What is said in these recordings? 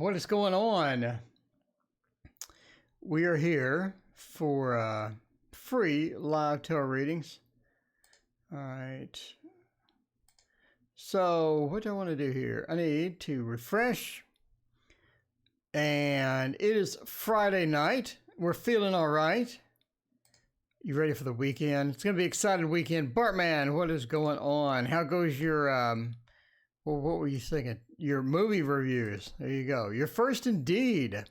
What is going on? We are here for free live tarot readings. All right. So what do I want to do here? I need to refresh. And it is Friday night. We're feeling all right. You ready for the weekend? It's going to be an exciting weekend. Bartman, what is going on? How goes your, well, what were you thinking? Your movie reviews. There you go. You're first indeed.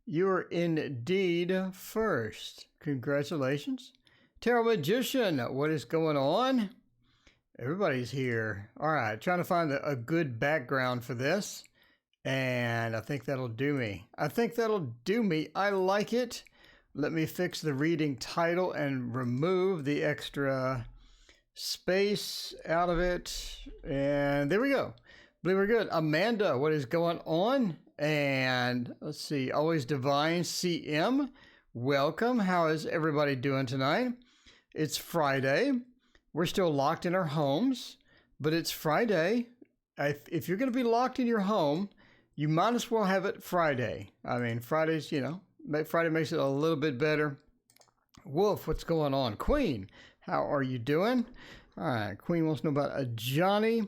You're indeed first. Congratulations. Tarot Magician, what is going on? Everybody's here. All right, trying to find a good background for this. And I think that'll do me. I like it. Let me fix the reading title and remove the extra space out of it. And there we go. I believe we're good. Amanda, what is going on? And let's see, Always Divine CM, welcome. How is everybody doing tonight? It's Friday. We're still locked in our homes, but it's Friday. If you're going to be locked in your home, you might as well have it Friday. I mean, Fridays, Friday makes it a little bit better. Wolf, what's going on? Queen, how are you doing? All right, Queen wants to know about Johnny.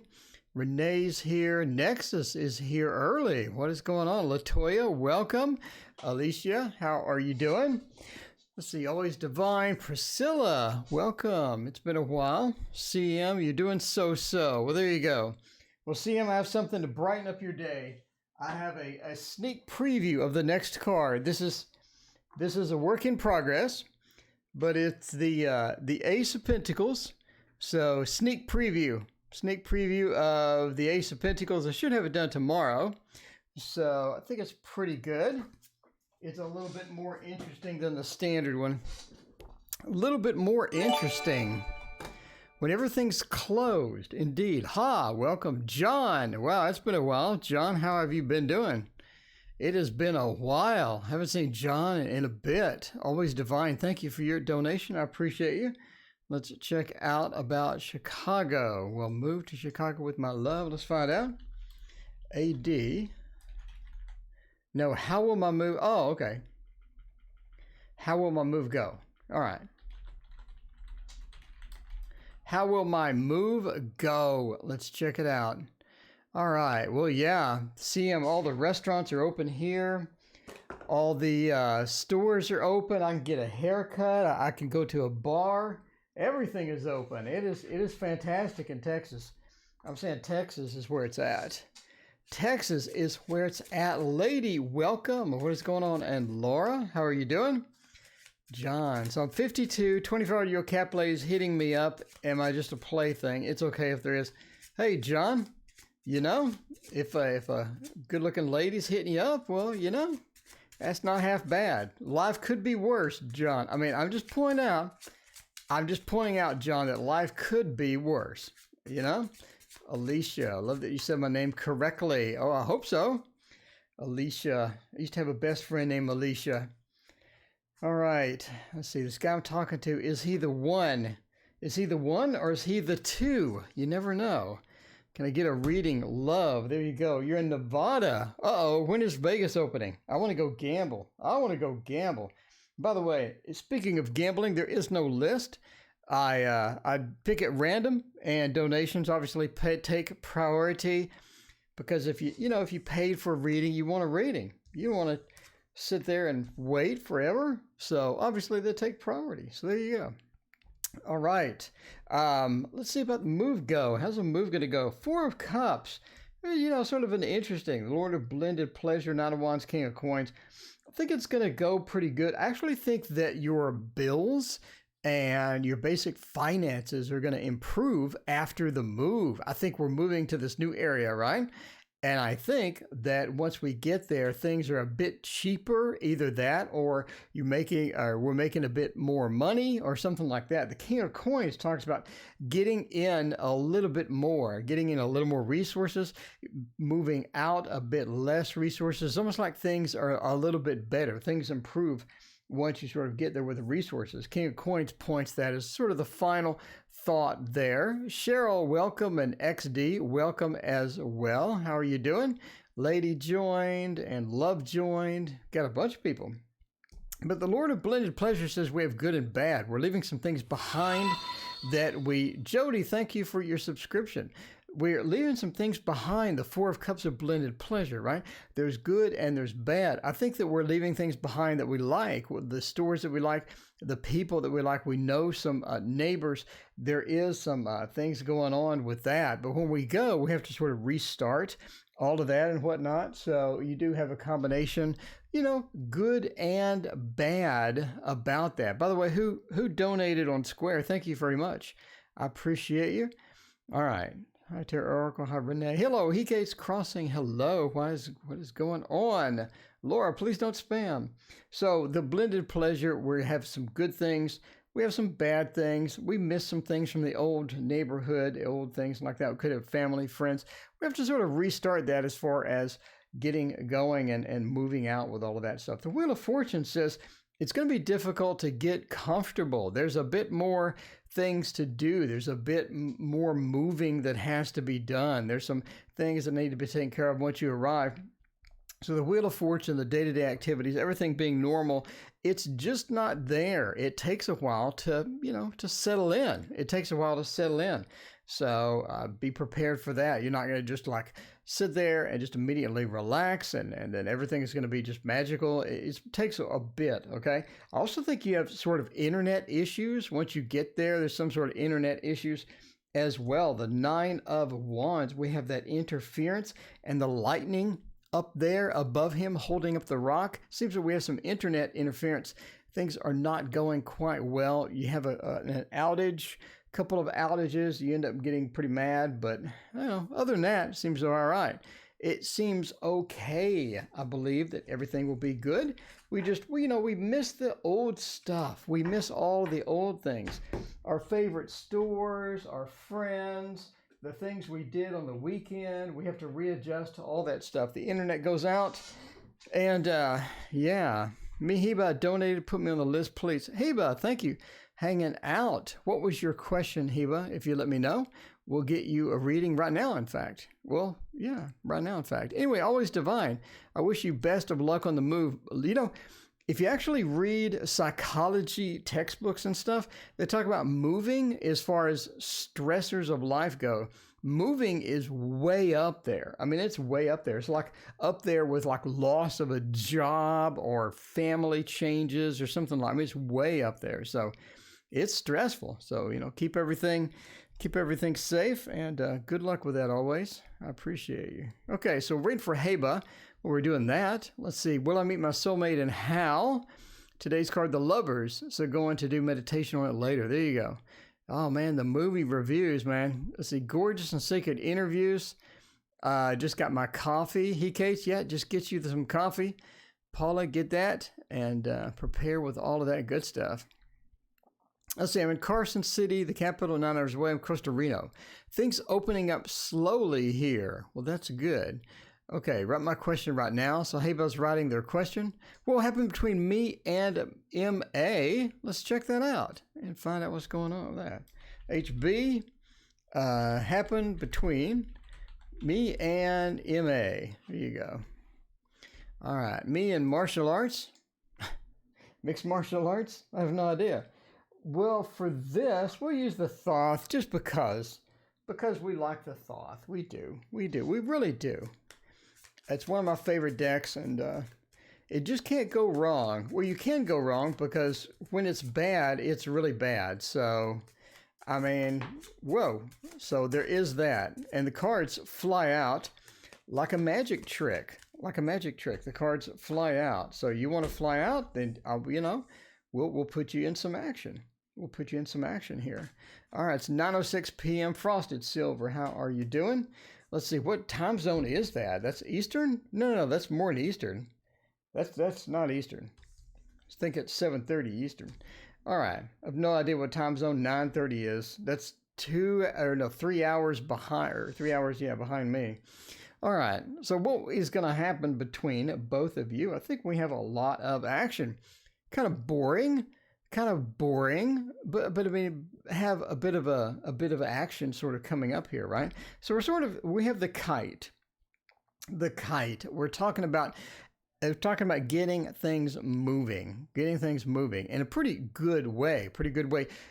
Renee's here. Nexus is here early. What is going on? Latoya, welcome. Alicia, how are you doing? Let's see, Always Divine. Priscilla, welcome. It's been a while. CM, you're doing so-so. Well, there you go. Well, CM, I have something to brighten up your day. I have a sneak preview of the next card. This is a work in progress, but it's the Ace of Pentacles. So sneak preview of the Ace of Pentacles. I should have it done tomorrow. So I think it's pretty good. It's a little bit more interesting than the standard one. A little bit more interesting when everything's closed. Indeed. Welcome, John. Wow, it's been a while. John, how have you been doing? It has been a while. Haven't seen John in a bit. Always Divine. Thank you for your donation. I appreciate you. Let's check out about Chicago. We'll move to Chicago with my love. Let's find out. AD. No, how will my move? Oh, okay. How will my move go? All right. How will my move go? Let's check it out. All right. Well, yeah. CM, all the restaurants are open here. All the stores are open. I can get a haircut. I can go to a bar. Everything is open. It is fantastic in Texas. I'm saying Texas is where it's at. Texas is where it's at. Lady, welcome. What is going on? And Laura, how are you doing? John, so I'm 52, 24-year-old cap lady's hitting me up. Am I just a plaything? It's okay if there is. Hey, John, if a good-looking lady's hitting you up, well, that's not half bad. Life could be worse, John. I mean, I'm just pointing out, John, that life could be worse, Alicia, I love that you said my name correctly. Oh, I hope so. Alicia, I used to have a best friend named Alicia. All right, let's see. This guy I'm talking to, is he the one? Is he the one or is he the two? You never know. Can I get a reading? Love, there you go. You're in Nevada. Uh-oh, when is Vegas opening? I want to go gamble. By the way, speaking of gambling, there is no list. I pick at random, and donations obviously take priority, because if you paid for a reading, you want a reading. You don't want to sit there and wait forever. So obviously they take priority. So there you go. All right. Let's see about the move go. How's the move going to go? Four of Cups. Sort of an interesting. Lord of Blended Pleasure, Nine of Wands, King of Coins. I think it's going to go pretty good. I actually think that your bills and your basic finances are going to improve after the move. I think we're moving to this new area, right? And I think that once we get there, things are a bit cheaper, either that or we're making a bit more money or something like that. The King of Coins talks about getting in a little bit more, getting in a little more resources, moving out a bit less resources. It's almost like things are a little bit better. Things improve once you sort of get there with the resources. King of Coins points that as sort of the final thought there. Cheryl, welcome, and XD, welcome as well. How are you doing? Lady joined and Love joined. Got a bunch of people. But the Lord of Blended Pleasure says we have good and bad. We're leaving some things behind that we... Jody, thank you for your subscription. We're leaving some things behind, the Four of Cups of Blended Pleasure, right? There's good and there's bad. I think that we're leaving things behind that we like, the stores that we like, the people that we like. We know some neighbors. There is some things going on with that. But when we go, we have to sort of restart all of that and whatnot. So you do have a combination, you know, good and bad about that. By the way, who donated on Square? Thank you very much. I appreciate you. All right. Hi, TarotOracle. Hi, Renee. Hello, Hikate's Crossing. Hello. What is going on? Laura, please don't spam. So the blended pleasure, we have some good things. We have some bad things. We miss some things from the old neighborhood, old things like that. We could have family, friends. We have to sort of restart that as far as getting going and moving out with all of that stuff. The Wheel of Fortune says it's going to be difficult to get comfortable. There's a bit more things to do. There's a bit more moving that has to be done. There's some things that need to be taken care of once you arrive. So the Wheel of Fortune, the day-to-day activities, everything being normal, it's just not there. It takes a while to, to settle in. It takes a while to settle in. So be prepared for that. You're not going to just like sit there and just immediately relax and then everything is going to be just magical. It takes a bit, okay? I also think you have sort of internet issues. Once you get there, there's some sort of internet issues as well. The Nine of Wands, we have that interference and the lightning up there above him holding up the rock. Seems that we have some internet interference. Things are not going quite well. You have an outage, couple of outages. You end up getting pretty mad, but other than that, it seems all right. It seems okay. I believe that everything will be good. We miss the old stuff. We miss all the old things. Our favorite stores, our friends, the things we did on the weekend. We have to readjust to all that stuff. The internet goes out. And me, Heba, donated, put me on the list, please. Heba, thank you. Hanging out. What was your question, Heba? If you let me know, we'll get you a reading right now, in fact. Well, yeah, right now, in fact. Anyway, always divine. I wish you best of luck on the move. If you actually read psychology textbooks and stuff, they talk about moving as far as stressors of life go. Moving is way up there. I mean, it's way up there. It's like up there with like loss of a job or family changes or something like that. I mean, it's way up there. So it's stressful. So, keep everything safe and good luck with that always. I appreciate you. Okay, so we're waiting for Heba. We're doing that. Let's see. Will I meet my soulmate and how? Today's card, the Lovers. So going to do meditation on it later. There you go. Oh, man, the movie reviews, man. Let's see. Gorgeous and Sacred Interviews. Just got my coffee. Kate, just get you some coffee. Paula, get that and prepare with all of that good stuff. Let's see. I'm in Carson City, the capital, 9 hours away. I'm close to Reno. Things opening up slowly here. Well, that's good. Okay, write my question right now. So Heba's writing their question. What will happen between me and MA? Let's check that out and find out what's going on with that. HB happened between me and MA. There you go. All right, me and martial arts. Mixed martial arts? I have no idea. Well, for this, we'll use the Thoth just because we like the Thoth. We do. We really do. It's one of my favorite decks, and it just can't go wrong. Well, you can go wrong because when it's bad, it's really bad. So, I mean, whoa. So there is that. And the cards fly out like a magic trick. Like a magic trick. The cards fly out. So you want to fly out, then, we'll put you in some action. We'll put you in some action here. All right, it's 9:06 p.m. Frosted Silver. How are you doing? Let's see, what time zone is that? That's Eastern? No, that's more than Eastern. That's not Eastern. I think it's 7:30 Eastern. All right, I have no idea what time zone 9:30 is. That's 3 hours behind, or 3 hours, behind me. All right, so what is going to happen between both of you? I think we have a lot of action. Kind of boring, but I mean, have a bit of action sort of coming up here, right? So we have the Kite. the kite. We're talking about getting things moving in a pretty good way.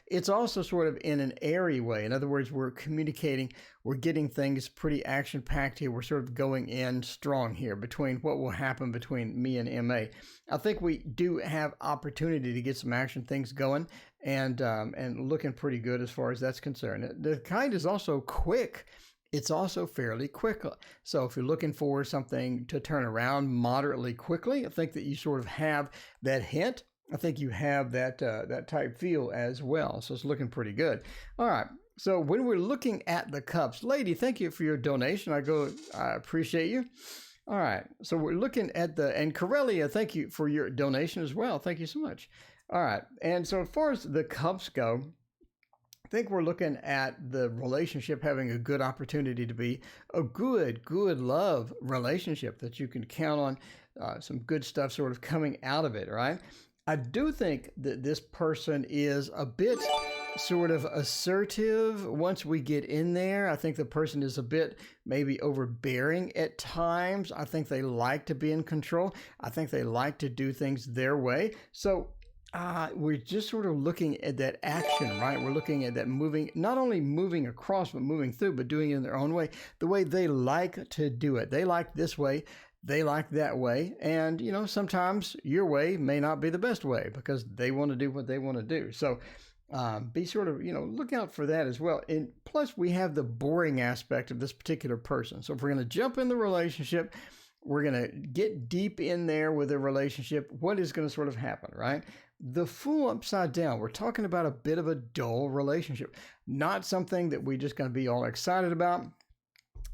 It's also sort of in an airy way. In other words, we're communicating, we're getting things pretty action packed here. We're sort of going in strong here between what will happen between me and MA. I think we do have opportunity to get some action things going and looking pretty good as far as that's concerned. The kite is also quick. It's also fairly quick. So if you're looking for something to turn around moderately quickly, I think that you sort of have that hint. I think you have that type feel as well. So it's looking pretty good. All right. So when we're looking at the cups, lady, thank you for your donation. I appreciate you. All right. So we're looking at and Corellia, thank you for your donation as well. Thank you so much. All right. And so as far as the cups go, I think we're looking at the relationship having a good opportunity to be a good love relationship that you can count on, some good stuff sort of coming out of it, right? I do think that this person is a bit sort of assertive once we get in there. I think the person is a bit maybe overbearing at times. I think they like to be in control. I think they like to do things their way. So we're just sort of looking at that action, right? We're looking at that moving, not only moving across, but moving through, but doing it in their own way, the way they like to do it. They like this way, they like that way. And, sometimes your way may not be the best way because they want to do what they want to do. So be sort of, look out for that as well. And plus we have the boring aspect of this particular person. So if we're going to jump in the relationship, we're going to get deep in there with a relationship, what is going to sort of happen, right? The Fool upside down, we're talking about a bit of a dull relationship, not something that we're just going to be all excited about.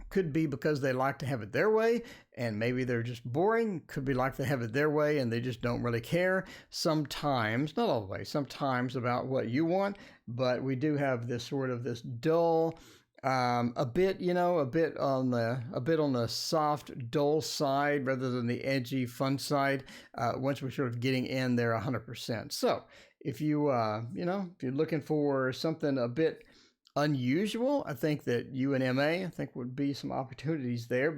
Could be because they like to have it their way and maybe they're just boring. Could be like they have it their way and they just don't really care. Sometimes, not always, sometimes about what you want, but we do have this sort of this dull, a bit on the soft, dull side rather than the edgy, fun side. Once we're sort of getting in there 100%. So if if you're looking for something a bit unusual, I think that you and MA, I think would be some opportunities there.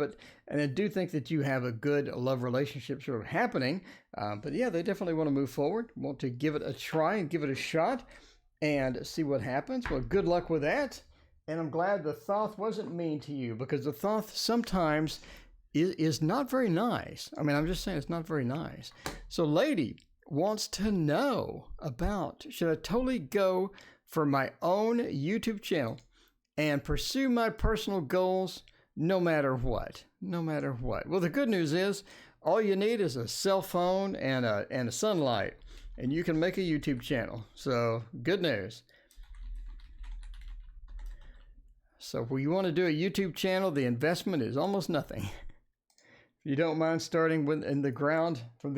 And I do think that you have a good love relationship sort of happening. But yeah, they definitely want to move forward, want to give it a try and give it a shot and see what happens. Well, good luck with that. And I'm glad the Thoth wasn't mean to you, because the Thoth sometimes is not very nice. I mean, I'm just saying it's not very nice. So lady wants to know about, should I totally go for my own YouTube channel and pursue my personal goals no matter what? No matter what. Well, the good news is all you need is a cell phone and a sunlight, and you can make a YouTube channel. So good news. So if you want to do a YouTube channel, the investment is almost nothing. If you don't mind starting from the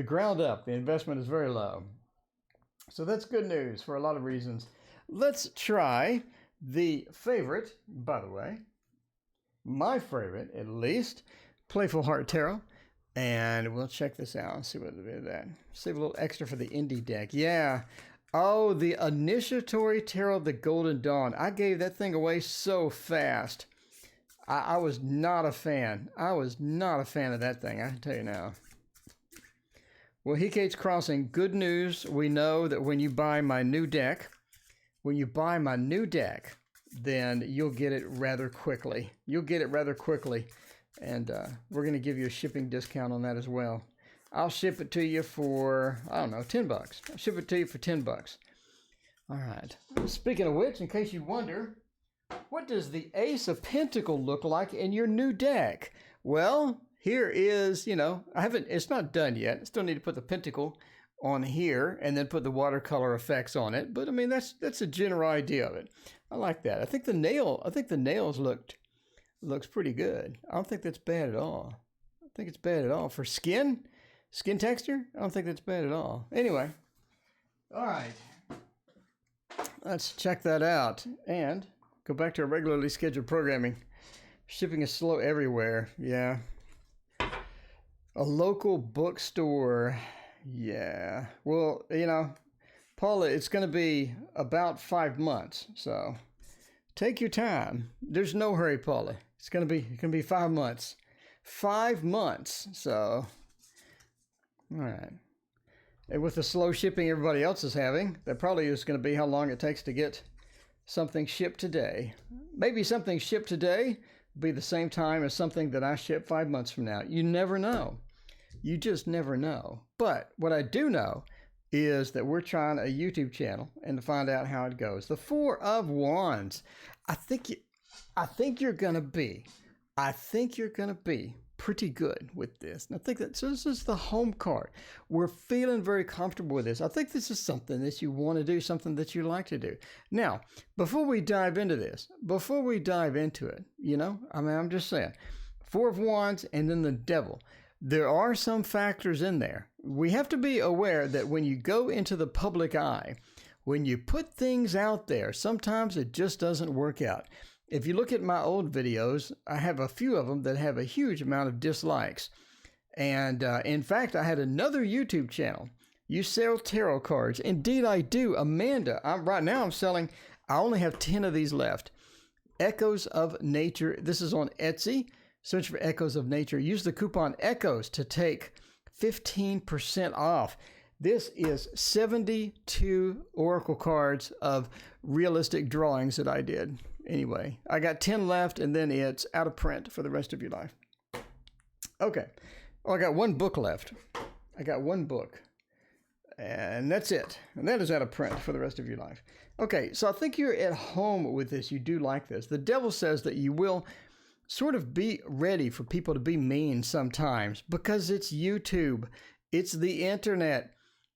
ground up, the investment is very low. So that's good news for a lot of reasons. Let's try the favorite, by the way, my favorite at least, Playful Heart Tarot. And we'll check this out and see what it is that. Save a little extra for the indie deck. Yeah. Oh, the Initiatory Tarot of the Golden Dawn. I gave that thing away so fast. I was not a fan. I was not a fan of that thing, I can tell you now. Well, Hecate's Crossing, good news. We know that when you buy my new deck, then you'll get it rather quickly. And we're going to give you a shipping discount on that as well. I'll ship it to you for, I don't know, $10. I'll ship it to you for $10. All right. Speaking of which, in case you wonder, what does the Ace of Pentacles look like in your new deck? Well, here is, it's not done yet. I still need to put the pentacle on here and then put the watercolor effects on it. But I mean, that's a general idea of it. I like that. I think the nails looks pretty good. I don't think that's bad at all. I think it's bad at all. For skin texture, I don't think that's bad at all. Anyway, all right. Let's check that out and go back to our regularly scheduled programming. Shipping is slow everywhere. Yeah. A local bookstore. Yeah. Well, Paula, it's going to be about 5 months. So take your time. There's no hurry, Paula. It's going to be 5 months. 5 months. So, all right. And with the slow shipping everybody else is having, that probably is going to be how long it takes to get something shipped today. Maybe something shipped today will be the same time as something that I ship 5 months from now. You never know. You just never know. But what I do know is that we're trying a YouTube channel and to find out how it goes. The Four of Wands. I think you're gonna be pretty good with this. And I think that, so this is the home card. We're feeling very comfortable with this. I think this is something that you want to do, something that you like to do. Now, before we dive into this, you know, I mean, I'm just saying, Four of Wands and then the Devil. There are some factors in there. We have to be aware that when you go into the public eye, when you put things out there, sometimes it just doesn't work out. If you look at my old videos, I have a few of them that have a huge amount of dislikes. And in fact, I had another YouTube channel. You sell tarot cards. Indeed, I do. Amanda, right now I'm selling, I only have 10 of these left. Echoes of Nature. This is on Etsy. Search for Echoes of Nature. Use the coupon ECHOES to take 15% off. This is 72 oracle cards of realistic drawings that I did. Anyway, I got 10 left, and then it's out of print for the rest of your life. Okay. Oh, I got one book left. I got one book. And that's it. And that is out of print for the rest of your life. Okay, so I think you're at home with this. You do like this. The Devil says that you will sort of be ready for people to be mean sometimes because it's YouTube. It's the internet.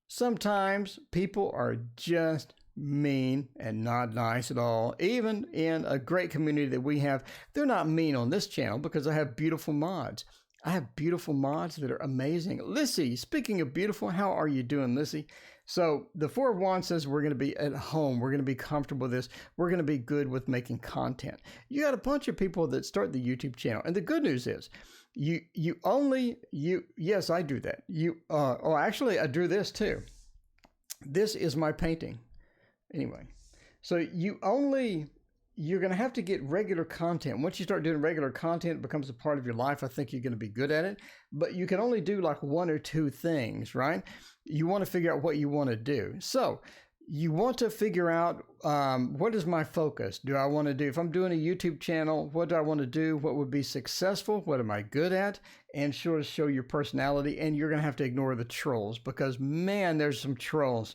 Sometimes people are just mean and not nice at all. Even in a great community that we have, they're not mean on this channel because I have beautiful mods. I have beautiful mods that are amazing. Lissy, speaking of beautiful, how are you doing, Lissy? So the Four of Wands says we're going to be at home. We're going to be comfortable with this. We're going to be good with making content. You got a bunch of people that start the YouTube channel. And the good news is yes, I do that. Actually, I drew this too. This is my painting. Anyway, so you're going to have to get regular content. Once you start doing regular content, it becomes a part of your life. I think you're going to be good at it, but you can only do like one or two things, right? You want to figure out what you want to do. So you want to figure out, what is my focus? Do I want to do, if I'm doing a YouTube channel, what do I want to do? What would be successful? What am I good at? And sure to show your personality. And you're going to have to ignore the trolls because man, there's some trolls.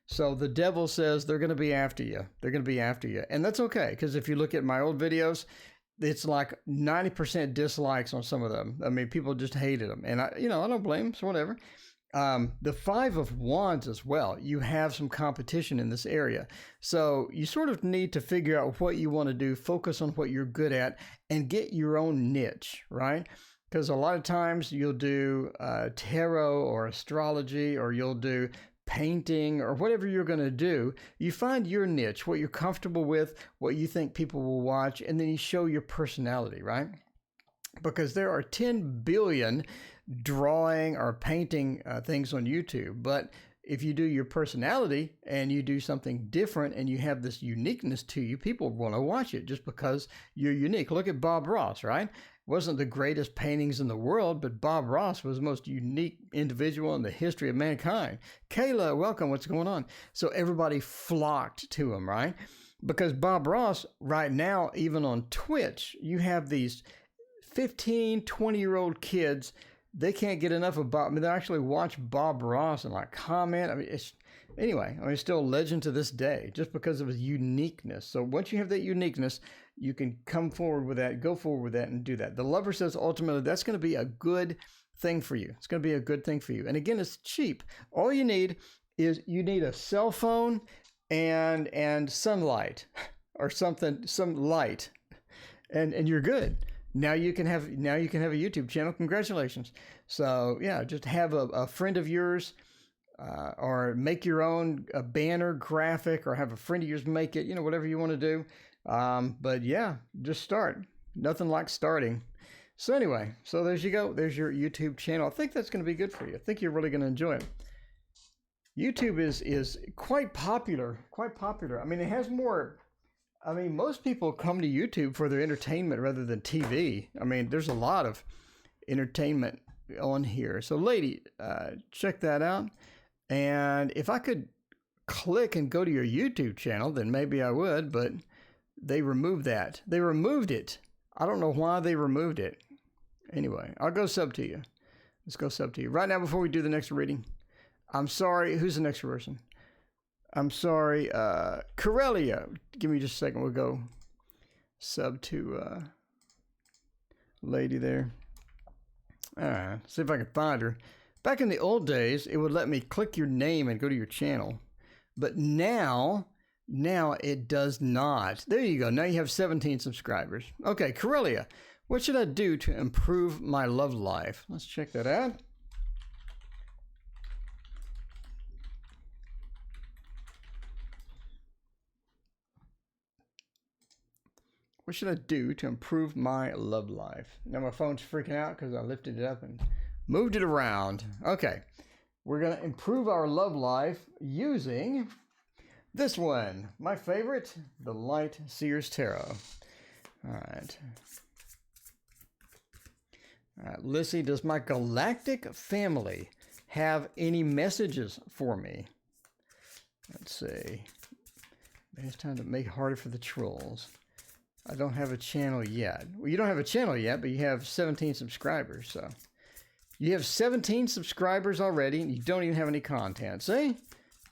So the Devil says they're going to be after you. They're going to be after you. And that's okay. Because if you look at my old videos, it's like 90% dislikes on some of them. I mean, people just hated them. And I don't blame them. So whatever. The Five of Wands as well. You have some competition in this area. So you sort of need to figure out what you want to do, focus on what you're good at, and get your own niche, right? Because a lot of times you'll do tarot or astrology, or you'll do painting or whatever you're going to do. You find your niche, what you're comfortable with, what you think people will watch, and then you show your personality, right? Because there are 10 billion drawing or painting things on YouTube. But if you do your personality and you do something different and you have this uniqueness to you, people want to watch it just because you're unique. Look at Bob Ross, right? Wasn't the greatest paintings in the world, but Bob Ross was the most unique individual in the history of mankind. Kayla, welcome. What's going on? So everybody flocked to him, right? Because Bob Ross, right now, even on Twitch, you have these 15, 20-year-old kids. They can't get enough of Bob. I mean, they actually watch Bob Ross and like comment. I mean, it's still a legend to this day just because of his uniqueness. So once you have that uniqueness, you can come forward with that, go forward with that, and do that. The Lover says ultimately that's going to be a good thing for you. It's going to be a good thing for you. And again, it's cheap. All you need is a cell phone and sunlight or something, some light, and you're good. Now you can have a YouTube channel. Congratulations. So yeah, just have a friend of yours, or make your own a banner graphic, or have a friend of yours make it. Whatever you want to do. But yeah, just start. Nothing like starting. So anyway, so there you go. There's your YouTube channel. I think that's going to be good for you. I think you're really going to enjoy it. YouTube is quite popular. Quite popular. I mean, it has more I mean, most people come to YouTube for their entertainment rather than TV. I mean, there's a lot of entertainment on here. So, lady, check that out. And if I could click and go to your YouTube channel, then maybe I would, but they removed that. They removed it. I don't know why they removed it. Anyway, I'll go sub to you. Let's go sub to you. Right now, before we do the next reading, I'm sorry. Who's the next person? I'm sorry. Corellia. Give me just a second. We'll go sub to lady there. All right. See if I can find her. Back in the old days, it would let me click your name and go to your channel. But now it does not. There you go. Now you have 17 subscribers. Okay, Corellia. What should I do to improve my love life? Let's check that out. What should I do to improve my love life? Now my phone's freaking out because I lifted it up and moved it around. Okay, we're going to improve our love life using this one. My favorite, the Light Seers Tarot. All right. All right, Lissy, does my galactic family have any messages for me? Let's see. Maybe it's time to make it harder for the trolls. I don't have a channel yet. Well, you don't have a channel yet, but you have 17 subscribers, so. You have 17 subscribers already, and you don't even have any content. See?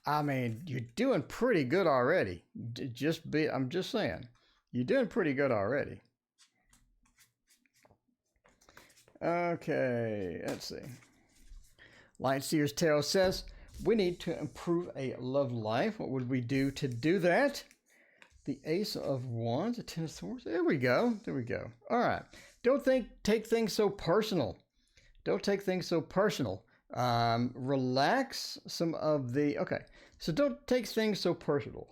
I mean, you're doing pretty good already. I'm just saying. You're doing pretty good already. Okay, let's see. Light Seers Tarot says, we need to improve a love life. What would we do to do that? The Ace of Wands, the Ten of Swords. There we go. There we go. All right. Don't take things so personal. Don't take things so personal. Relax some of the... Okay. So don't take things so personal.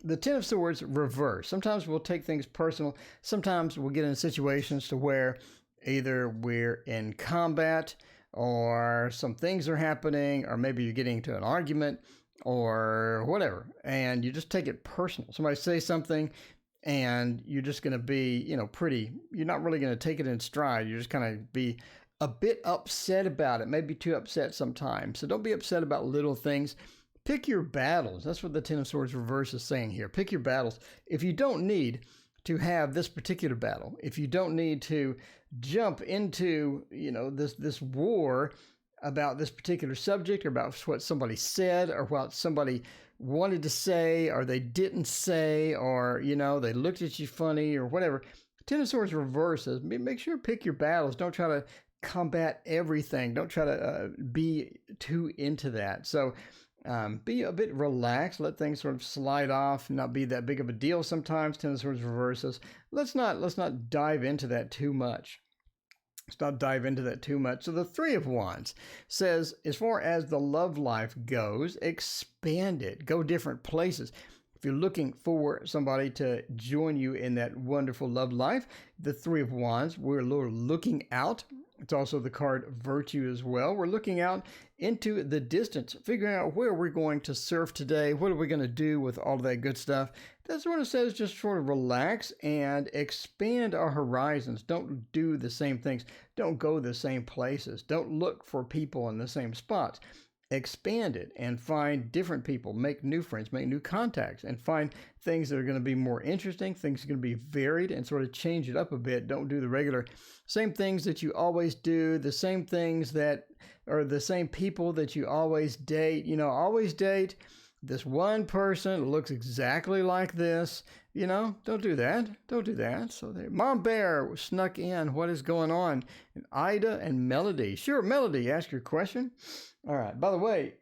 The Ten of Swords reverse. Sometimes we'll take things personal. Sometimes we'll get in situations to where either we're in combat or some things are happening, or maybe you're getting into an argument or whatever, and you just take it personal. Somebody say something and you're just going to be, you're not really going to take it in stride. You're just kind of be a bit upset about it, maybe too upset sometimes. So don't be upset about little things. Pick your battles. That's what the Ten of Swords reverse is saying here. Pick your battles. If you don't need to have this particular battle, if you don't need to jump into, this war about this particular subject, or about what somebody said, or what somebody wanted to say, or they didn't say, or, they looked at you funny, or whatever. Ten of Swords reverses. Make sure to pick your battles. Don't try to combat everything. Don't try to be too into that. So be a bit relaxed. Let things sort of slide off, not be that big of a deal sometimes. Ten of Swords reverses. Let's not dive into that too much. Let's not dive into that too much. So the Three of Wands says, as far as the love life goes, expand it. Go different places. If you're looking for somebody to join you in that wonderful love life, the Three of Wands, we're looking out. It's also the card Virtue as well. We're looking out into the distance, figuring out where we're going to surf today. What are we going to do with all of that good stuff? That's what it says. Just sort of relax and expand our horizons. Don't do the same things. Don't go the same places. Don't look for people in the same spots. Expand it and find different people, make new friends, make new contacts, and find things that are going to be more interesting, things that are going to be varied, and sort of change it up a bit. Don't do the regular same things that you always do, the same things that are the same people that you always date. Always date this one person that looks exactly like this. Don't do that. Don't do that. So Mom Bear snuck in. What is going on? And Ida and Melody. Sure, Melody, ask your question. All right. By the way,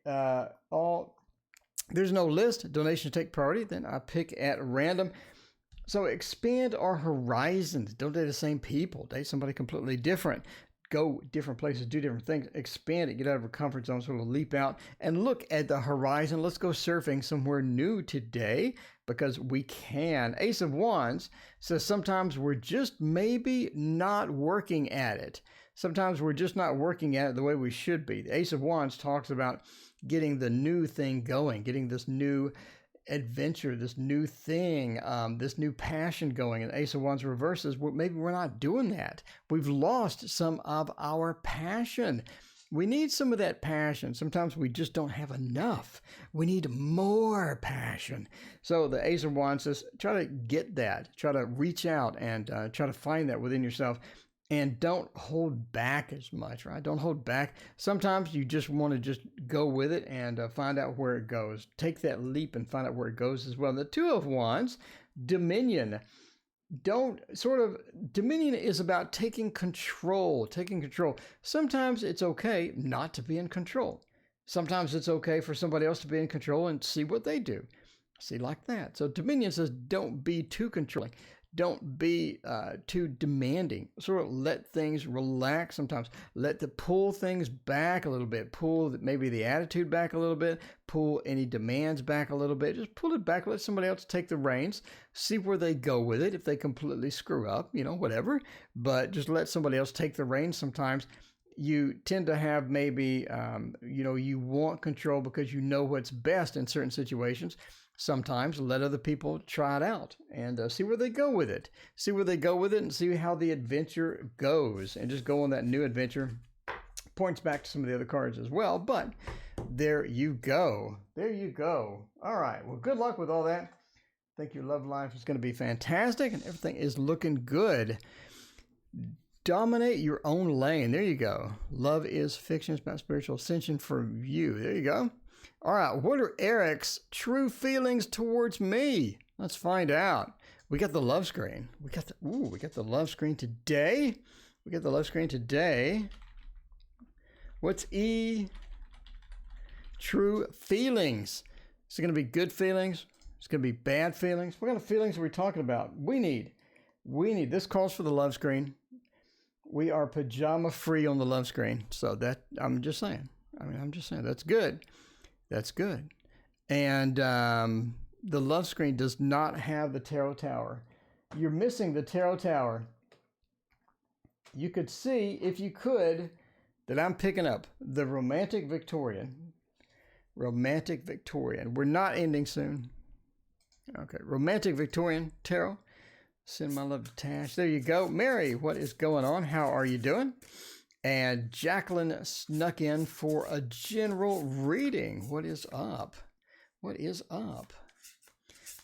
there's no list. Donations take priority. Then I pick at random. So expand our horizons. Don't date the same people. Date somebody completely different. Go different places, do different things, expand it, get out of our comfort zone, sort of leap out and look at the horizon. Let's go surfing somewhere new today because we can. Ace of Wands says sometimes we're just maybe not working at it. Sometimes we're just not working at it the way we should be. The Ace of Wands talks about getting the new thing going, getting this new adventure, this new thing, this new passion going. And Ace of Wands reverses, maybe we're not doing that. We've lost some of our passion. We need some of that passion. Sometimes we just don't have enough. We need more passion. So the Ace of Wands says, try to get that. Try to reach out and try to find that within yourself. And don't hold back as much, right? Don't hold back. Sometimes you just want to just go with it and find out where it goes. Take that leap and find out where it goes as well. The Two of Wands, Dominion. Dominion is about taking control. Sometimes it's okay not to be in control. Sometimes it's okay for somebody else to be in control and see what they do. See, like that. So Dominion says, don't be too controlling. Don't be too demanding. Sort of let things relax sometimes. Pull things back a little bit. Pull maybe the attitude back a little bit. Pull any demands back a little bit. Just pull it back. Let somebody else take the reins. See where they go with it. If they completely screw up, whatever. But just let somebody else take the reins sometimes. You tend to have maybe, you want control because you know what's best in certain situations. Sometimes let other people try it out and see where they go with it. See where they go with it and see how the adventure goes. And just go on that new adventure. Points back to some of the other cards as well. But there you go. There you go. All right. Well, good luck with all that. I think your love life is going to be fantastic and everything is looking good. Dominate your own lane. There you go. Love is fiction. It's about spiritual ascension for you. There you go. All right. What are Eric's true feelings towards me? Let's find out. We got the love screen. We got the love screen today. What's E? True feelings. Is it going to be good feelings? It's going to be bad feelings. What kind of feelings are we talking about? We need. This calls for the love screen. We are pajama free on the love screen. So I'm just saying. That's good. That's good. And the love screen does not have the Tarot Tower. You're missing the Tarot Tower. You could see, if you could, that I'm picking up the Romantic Victorian. We're not ending soon. Okay, Romantic Victorian Tarot. Send my love to Tash. There you go. Mary, what is going on? How are you doing? And Jacqueline snuck in for a general reading. What is up?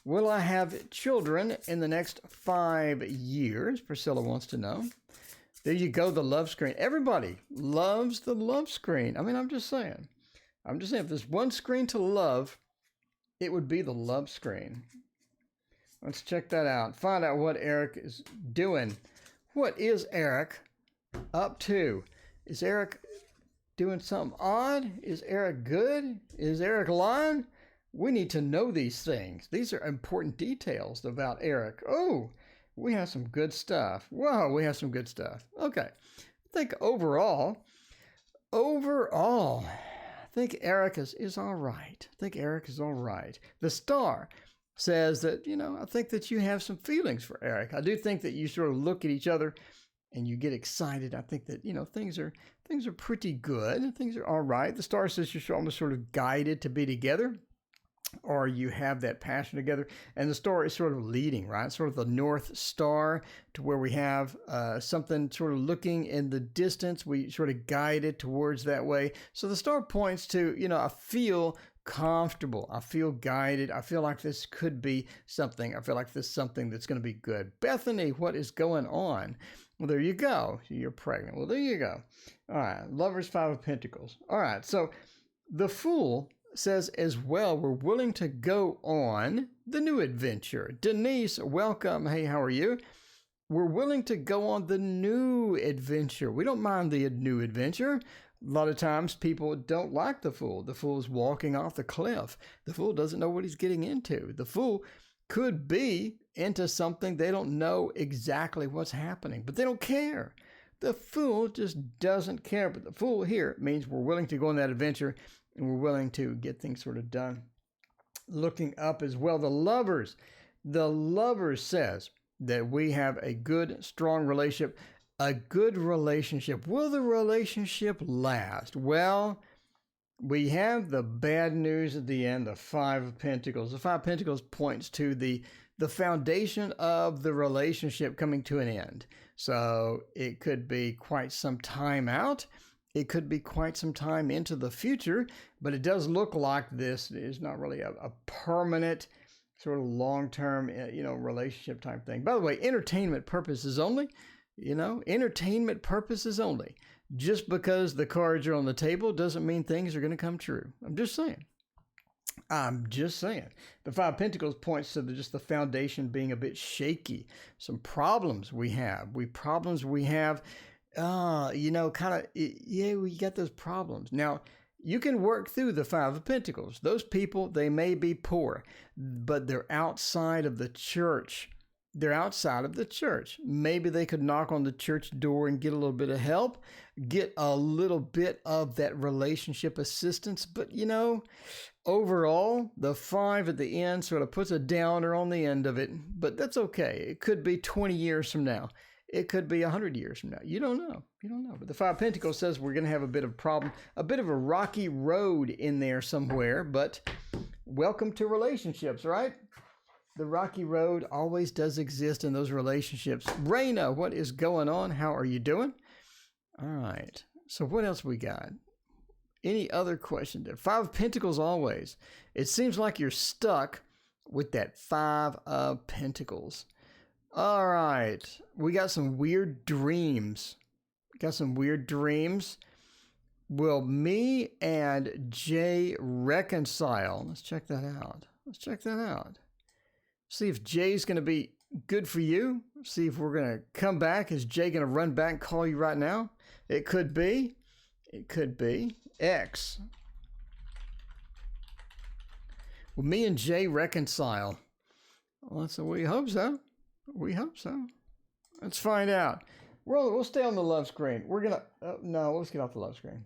Will I have children in the next 5 years? Priscilla wants to know. There you go, the love screen. Everybody loves the love screen. I mean, I'm just saying, if there's one screen to love, it would be the love screen. Let's check that out. Find out what Eric is doing. What is Eric up to? Is Eric doing something odd? Is Eric good? Is Eric lying? We need to know these things. These are important details about Eric. Oh, we have some good stuff. Whoa, we have some good stuff. Okay. I think overall, I think Eric is all right. The star says that, I think that you have some feelings for Eric. I do think that you sort of look at each other and you get excited. I think that, things are pretty good. Things are all right. The star says you're almost sort of guided to be together, or you have that passion together. And the star is sort of leading, right? Sort of the North Star, to where we have something sort of looking in the distance. We sort of guide it towards that way. So the star points to, I feel comfortable. I feel guided. I feel like this could be something. I feel like this is something that's going to be good. Bethany, what is going on? Well, there you go. You're pregnant. Well, there you go. All right. Lovers, 5 of Pentacles. All right. So the Fool says as well, we're willing to go on the new adventure. Denise, welcome. Hey, how are you? We're willing to go on the new adventure. We don't mind the new adventure. A lot of times people don't like the Fool. The Fool's walking off the cliff. The Fool doesn't know what he's getting into. The Fool could be into something. They don't know exactly what's happening, but they don't care. The Fool just doesn't care. But the Fool here means we're willing to go on that adventure and we're willing to get things sort of done. Looking up as well, the Lovers says that we have a good, strong relationship. A good relationship. Will the relationship last? Well, We have the bad news at the end, the Five of Pentacles. The Five of Pentacles points to the foundation of the relationship coming to an end. So it could be quite some time out. It could be quite some time into the future, but it does look like this is not really a permanent sort of long-term, relationship type thing. By the way, entertainment purposes only, entertainment purposes only. Just because the cards are on the table doesn't mean things are going to come true. I'm just saying. The Five of Pentacles points to just the foundation being a bit shaky. Some problems we have. We got those problems. Now, you can work through the Five of Pentacles. Those people, they may be poor, but they're outside of the church. Maybe they could knock on the church door and get a little bit of help, get a little bit of that relationship assistance. But, overall, the 5 at the end sort of puts a downer on the end of it. But that's okay. It could be 20 years from now. It could be 100 years from now. You don't know. But the Five of Pentacles says we're going to have a bit of problem, a bit of a rocky road in there somewhere. But welcome to relationships, right? The rocky road always does exist in those relationships. Raina, what is going on? How are you doing? All right. So what else we got? Any other questions? Five of Pentacles always. It seems like you're stuck with that Five of Pentacles. All right. We got some weird dreams. Will me and Jay reconcile? Let's check that out. See if Jay's going to be good for you. See if we're going to come back. Is Jay going to run back and call you right now? It could be. X. Will me and Jay reconcile? Well, so we hope so. Let's find out. We'll stay on the love screen. We're going to... no, let's get off the love screen.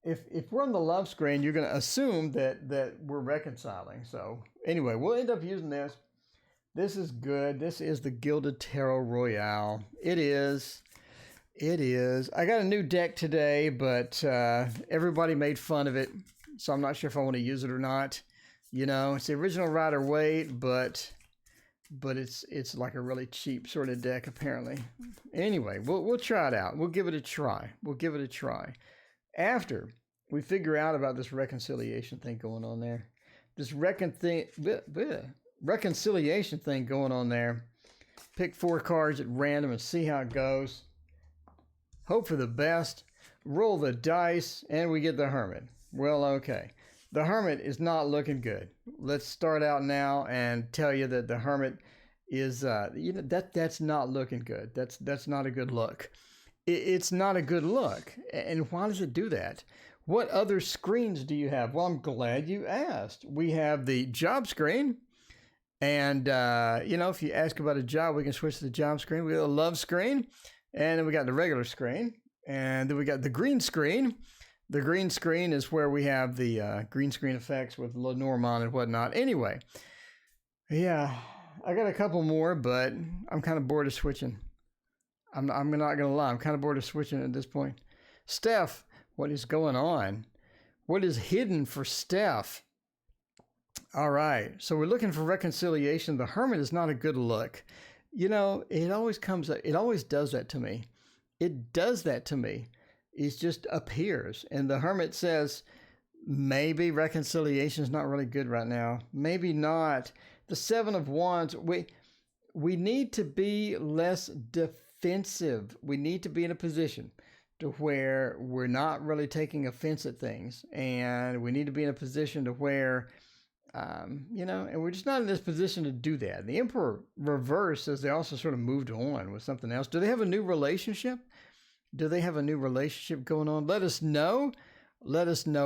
If we're on the love screen, you're going to assume that we're reconciling. So anyway, we'll end up using this. This is good. This is the Gilded Tarot Royale. It is. I got a new deck today, but everybody made fun of it. So I'm not sure if I want to use it or not. It's the original Rider-Waite, but it's like a really cheap sort of deck apparently. Anyway, we'll try it out. We'll give it a try. After we figure out about this reconciliation thing going on there, reconciliation thing going on there, pick 4 cards at random and see how it goes. Hope for the best, roll the dice, and we get the Hermit. Well, okay. The Hermit is not looking good. Let's start out now and tell you that the Hermit is, that's not looking good. That's not a good look. It's not a good look. And why does it do that? What other screens do you have? Well, I'm glad you asked. We have the job screen. And, if you ask about a job, we can switch to the job screen. We got a love screen. And then we got the regular screen. And then we got the green screen. The green screen is where we have the green screen effects with Lenormand and whatnot. Anyway, yeah, I got a couple more, but I'm kind of bored of switching. I'm not going to lie. I'm kind of bored of switching at this point. Steph, what is going on? What is hidden for Steph? All right. So we're looking for reconciliation. The Hermit is not a good look. It always does that to me. It does that to me. It just appears. And the Hermit says, maybe reconciliation is not really good right now. Maybe not. The 7 of Wands, we need to be less defensive. We need to be in a position to where we're not really taking offense at things. And we need to be in a position to where, and we're just not in this position to do that. The Emperor reverse says they also sort of moved on with something else. Do they have a new relationship? Going on? Let us know.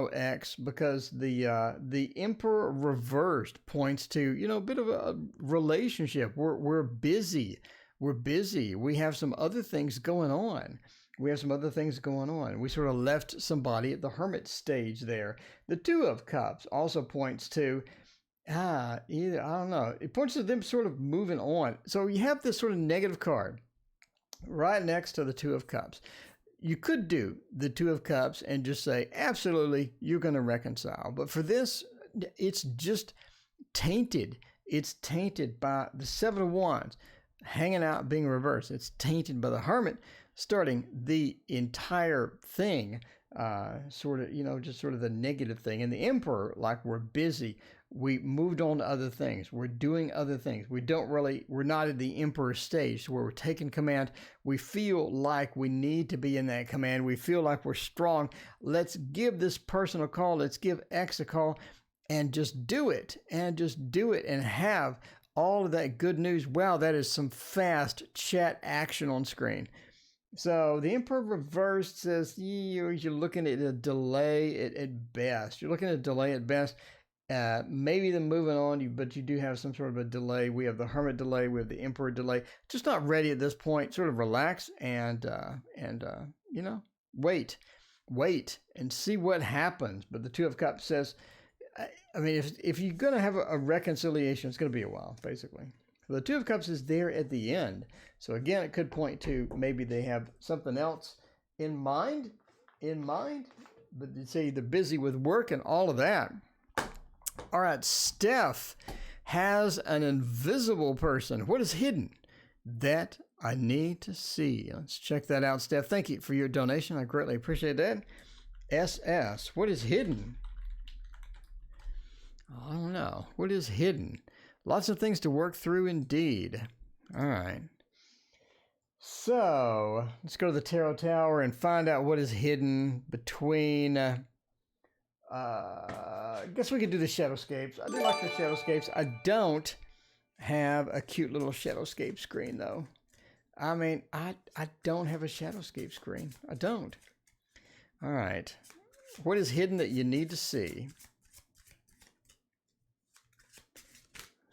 X, because the Emperor reversed points to, a bit of a relationship. We're busy. We have some other things going on. We sort of left somebody at the Hermit stage there. The 2 of Cups also points to, I don't know. It points to them sort of moving on. So you have this sort of negative card right next to the 2 of Cups. you could do the Two of Cups and just say, absolutely, you're going to reconcile. But for this, it's just tainted. It's tainted by the Seven of Wands hanging out, being reversed. It's tainted by the Hermit starting the entire thing, sort of, just sort of the negative thing. And the Emperor, like, we're busy. We moved on to other things. We're doing other things. We're not at the Emperor stage where we're taking command. We feel like we need to be in that command. We feel like we're strong. Let's give this person a call. Let's give X a call and just do it and have all of that good news. Wow, that is some fast chat action on screen. So the Emperor reversed says you're looking at a delay at best. You're looking at a delay at best. Maybe the moving on, but you do have some sort of a delay. We have the Hermit delay. We have the Emperor delay. Just not ready at this point. Sort of relax and wait and see what happens. But the Two of Cups says, I mean, if you're going to have a reconciliation, it's going to be a while, basically. The Two of Cups is there at the end. So again, it could point to maybe they have something else in mind, but you say they're busy with work and all of that. All right, Steph has an invisible person. What is hidden that I need to see? Let's check that out, Steph. Thank you for your donation. I greatly appreciate that. SS, what is hidden? I don't know. What is hidden? Lots of things to work through indeed. All right. So let's go to the Tarot Tower and find out what is hidden between... I guess we could do the Shadowscapes. I do like the Shadowscapes. I don't have a cute little Shadowscape screen, though. I mean, I don't have a Shadowscape screen. I don't. All right. What is hidden that you need to see?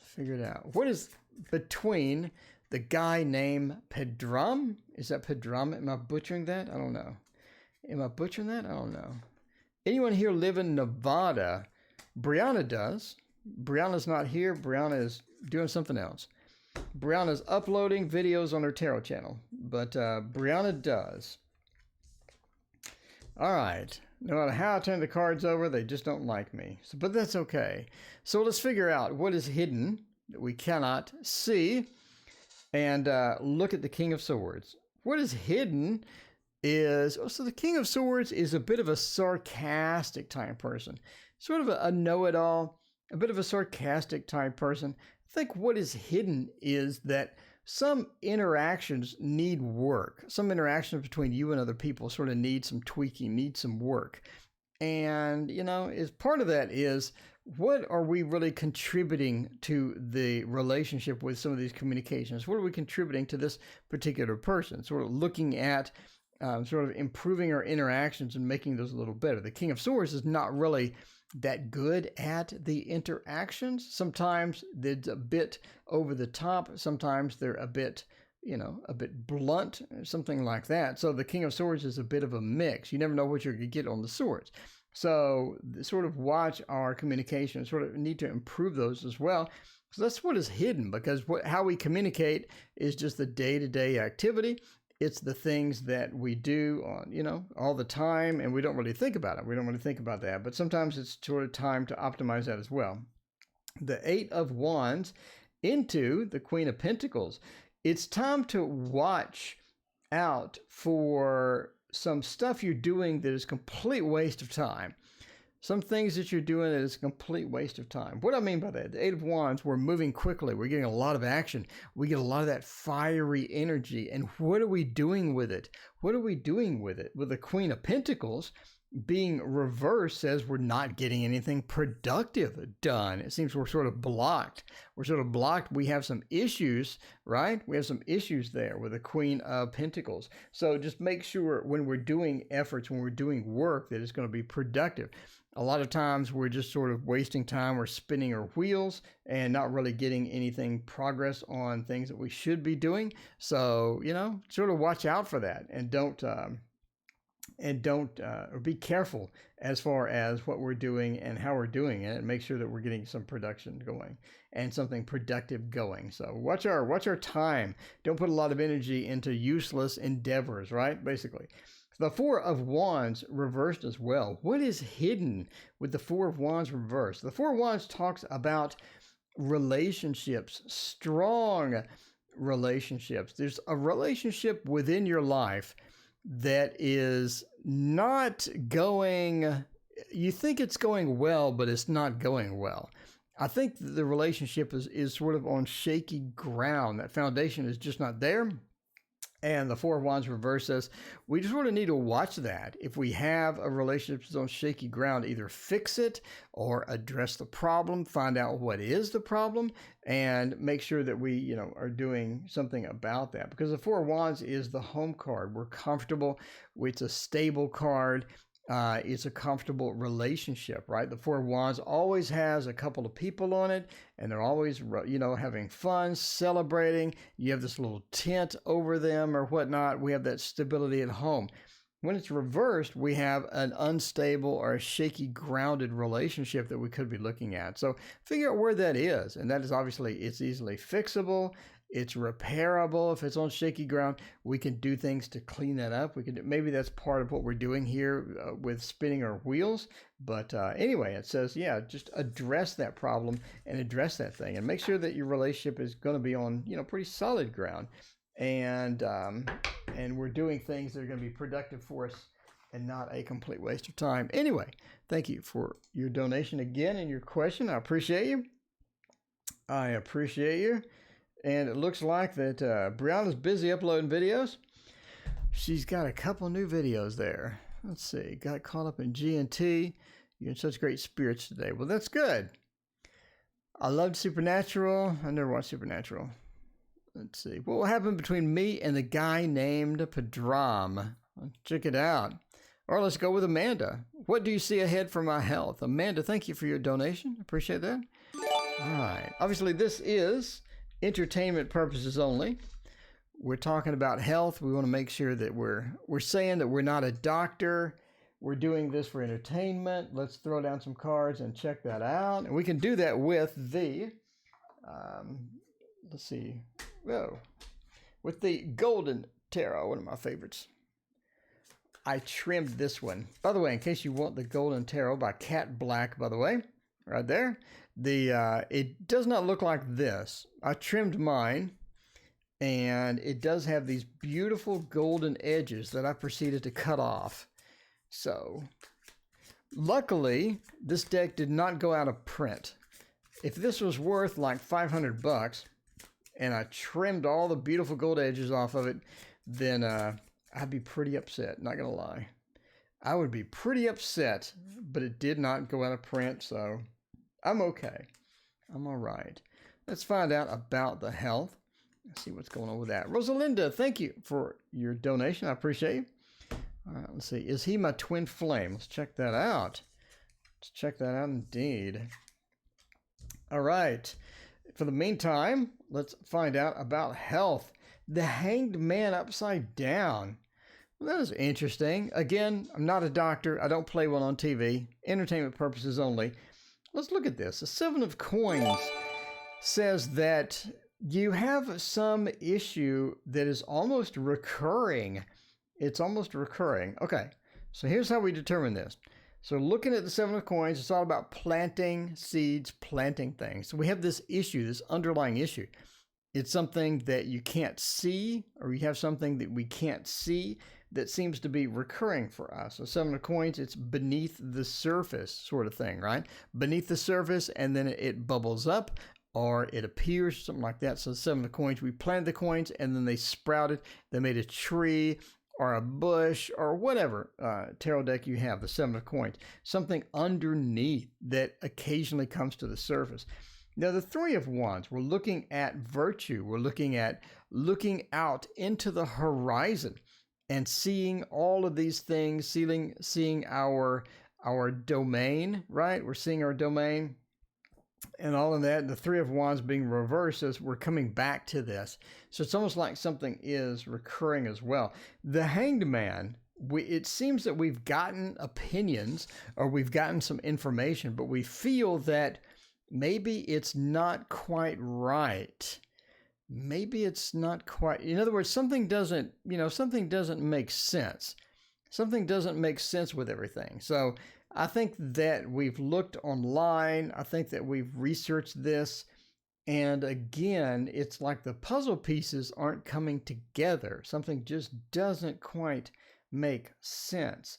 Figure it out. What is between the guy named Pedram? Is that Pedram? Am I butchering that? I don't know. Am I butchering that? I don't know. Anyone here live in Nevada? Brianna does. Brianna's not here. Brianna is doing something else. Brianna's uploading videos on her tarot channel, but Brianna does. All right. No matter how I turn the cards over, they just don't like me. So, but that's okay. So let's figure out what is hidden that we cannot see and look at the King of Swords. What is hidden is, so the King of Swords is a bit of a sarcastic type person, sort of a know-it-all, a bit of a sarcastic type person. I think what is hidden is that some interactions need work. Some interactions between you and other people sort of need some tweaking, need some work. And, as part of that is, what are we really contributing to the relationship with some of these communications? What are we contributing to this particular person? Sort of looking at sort of improving our interactions and making those a little better. The King of Swords is not really that good at the interactions. Sometimes it's a bit over the top. Sometimes they're a bit, a bit blunt, something like that. So the King of Swords is a bit of a mix. You never know what you're going to get on the swords. So sort of watch our communication, sort of need to improve those as well. So that's what is hidden, because how we communicate is just the day-to-day activity. It's the things that we do on, all the time, and we don't really think about it. We don't really think about that, but sometimes it's sort of time to optimize that as well. The Eight of Wands into the Queen of Pentacles. It's time to watch out for some stuff you're doing that is complete waste of time. Some things that you're doing that is a complete waste of time. What do I mean by that? The Eight of Wands, we're moving quickly. We're getting a lot of action. We get a lot of that fiery energy. And what are we doing with it? What are we doing with it? With the Queen of Pentacles being reversed says we're not getting anything productive done. It seems we're sort of blocked. We're sort of blocked. We have some issues, right? We have some issues there with the Queen of Pentacles. So just make sure when we're doing efforts, when we're doing work, that it's going to be productive. A lot of times we're just sort of wasting time. We're spinning our wheels and not really getting anything progress on things that we should be doing. So, sort of watch out for that and don't or be careful as far as what we're doing and how we're doing it, and make sure that we're getting some production going and something productive going. So watch our time. Don't put a lot of energy into useless endeavors, right? Basically. The Four of Wands reversed as well. What is hidden with the Four of Wands reversed? The Four of Wands talks about relationships, strong relationships. There's a relationship within your life that is not going, you think it's going well, but it's not going well. I think the relationship is sort of on shaky ground. That foundation is just not there. And the Four of Wands reverse says, we just sort of need to watch that. If we have a relationship that's on shaky ground, either fix it or address the problem, find out what is the problem, and make sure that we, are doing something about that. Because the Four of Wands is the home card. We're comfortable. It's a stable card. It's a comfortable relationship, right? The Four of Wands always has a couple of people on it, and they're always, having fun, celebrating. You have this little tent over them or whatnot. We have that stability at home. When it's reversed, we have an unstable or a shaky, grounded relationship that we could be looking at. So figure out where that is. And that is obviously, it's easily fixable. It's repairable. If it's on shaky ground, we can do things to clean that up. We can maybe that's part of what we're doing here with spinning our wheels. But anyway, it says, just address that problem and address that thing, and make sure that your relationship is going to be on, pretty solid ground, and we're doing things that are going to be productive for us and not a complete waste of time. Anyway, thank you for your donation again and your question. I appreciate you. And it looks like that Brianna's busy uploading videos. She's got a couple new videos there. Let's see. Got caught up in G&T. You're in such great spirits today. Well, that's good. I loved Supernatural. I never watched Supernatural. Let's see. What will happen between me and the guy named Padram? Check it out. Or let's go with Amanda. What do you see ahead for my health? Amanda, thank you for your donation. Appreciate that. All right. Obviously, this is entertainment purposes only. We're talking about health. We want to make sure that we're saying that we're not a doctor. We're doing this for entertainment. Let's throw down some cards and check that out. And we can do that with the, with the Golden Tarot, one of my favorites. I trimmed this one. By the way, in case you want the Golden Tarot by Cat Black, by the way, right there. It does not look like this. I trimmed mine, and it does have these beautiful golden edges that I proceeded to cut off. So, luckily, this deck did not go out of print. If this was worth like $500, and I trimmed all the beautiful gold edges off of it, then I'd be pretty upset, not gonna lie. I would be pretty upset, but it did not go out of print, so I'm okay. I'm all right. Let's find out about the health. Let's see what's going on with that. Rosalinda, thank you for your donation. I appreciate you. All right, let's see. Is he my twin flame? Let's check that out. Let's check that out indeed. All right. For the meantime, let's find out about health. The Hanged Man upside down. Well, that is interesting. Again, I'm not a doctor. I don't play one on TV. Entertainment purposes only. Let's look at this. The Seven of Coins says that you have some issue that is almost recurring. It's almost recurring. Okay, so here's how we determine this. So looking at the Seven of Coins, it's all about planting seeds, planting things. So we have this issue, this underlying issue. It's something that you can't see, or you have something that we can't see that seems to be recurring for us. So Seven of Coins, it's beneath the surface sort of thing, right? Beneath the surface, and then it bubbles up, or it appears, something like that. So Seven of Coins, we planted the coins, and then they sprouted. They made a tree, or a bush, or whatever tarot deck you have, the Seven of Coins. Something underneath that occasionally comes to the surface. Now, the Three of Wands, we're looking at virtue. We're looking out into the horizon and seeing all of these things, seeing our domain, right? We're seeing our domain and all of that. The Three of Wands being reversed as we're coming back to this. So it's almost like something is recurring as well. The Hanged Man, it seems that we've gotten opinions or we've gotten some information, but we feel that maybe it's not quite right. Maybe it's not quite, in other words, something doesn't make sense. something doesn't make sense with everything. So I think that we've looked online. I think that we've researched this. And again, it's like the puzzle pieces aren't coming together. Something just doesn't quite make sense.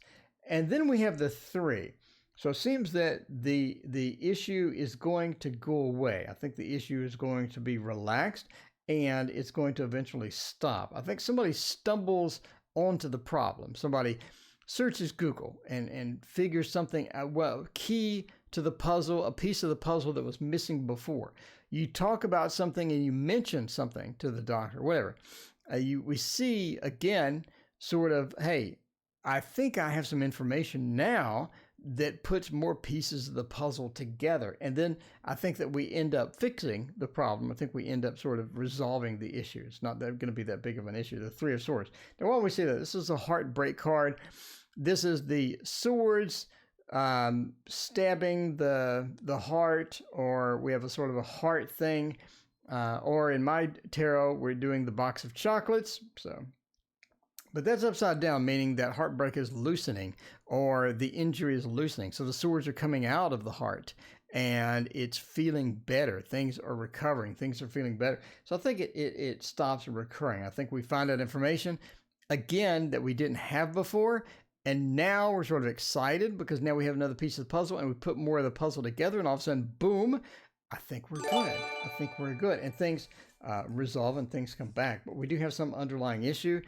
And then we have the 3. So it seems that the issue is going to go away. I think the issue is going to be relaxed and it's going to eventually stop. I think somebody stumbles onto the problem. Somebody searches Google and figures something out, well, key to the puzzle, a piece of the puzzle that was missing before. You talk about something and you mention something to the doctor, whatever. We see again, sort of, hey, I think I have some information now that puts more pieces of the puzzle together. And then I think that we end up fixing the problem. I think we end up sort of resolving the issue. It's not going to be that big of an issue. The 3 of Swords. Now, why don't we say that? This is a heartbreak card. This is the swords stabbing the heart, or we have a sort of a heart thing. Or in my tarot, we're doing the box of chocolates. So, but that's upside down, meaning that heartbreak is loosening or the injury is loosening. So the swords are coming out of the heart and it's feeling better. Things are recovering. Things are feeling better. So I think it stops recurring. I think we find out information, again, that we didn't have before. And now we're sort of excited because now we have another piece of the puzzle and we put more of the puzzle together and all of a sudden, boom, I think we're good. I think we're good. And things resolve and things come back. But we do have some underlying issue.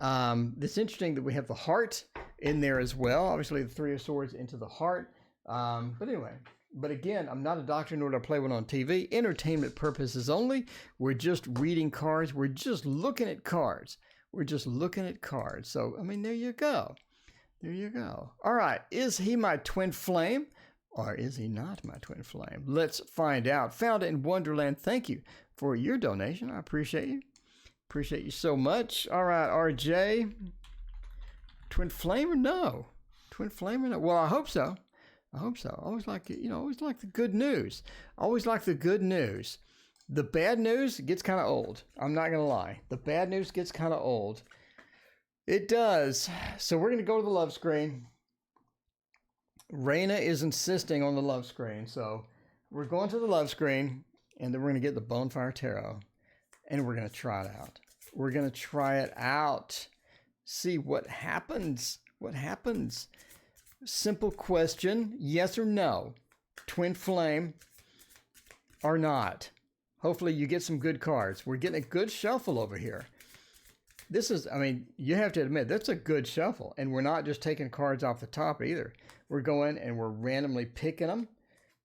It's interesting that we have the heart in there as well. Obviously, the 3 of Swords into the heart. But anyway, but again, I'm not a doctor, nor do I play one on TV. Entertainment purposes only. We're just reading cards. We're just looking at cards. We're just looking at cards. So, I mean, there you go. There you go. All right. Is he my twin flame? Or is he not my twin flame? Let's find out. Found it in Wonderland. Thank you for your donation. I appreciate you. Appreciate you so much. All right, RJ. Twin flame or no? Twin flame or no? Well, I hope so. I hope so. I always like, always like the good news. Always like the good news. The bad news gets kind of old. I'm not going to lie. The bad news gets kind of old. It does. So we're going to go to the love screen. Raina is insisting on the love screen. So we're going to the love screen, and then we're going to get the Bonfire Tarot, and we're going to try it out. We're going to try it out. See what happens. What happens? Simple question. Yes or no? Twin flame or not? Hopefully you get some good cards. We're getting a good shuffle over here. This is, I mean, you have to admit, that's a good shuffle. And we're not just taking cards off the top either. We're going and we're randomly picking them.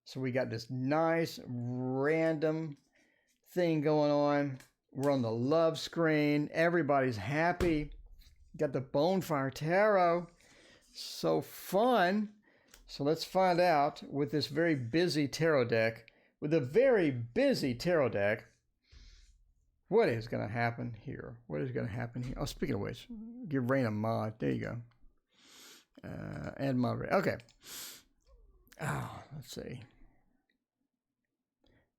So we got this nice random thing going on. We're on the love screen. Everybody's happy. Got the Bonfire Tarot. So fun. So let's find out with this very busy tarot deck. With a very busy tarot deck. What is going to happen here? What is going to happen here? Oh, speaking of which, give Raina a mod. There you go. Add mod. Okay. Oh, let's see.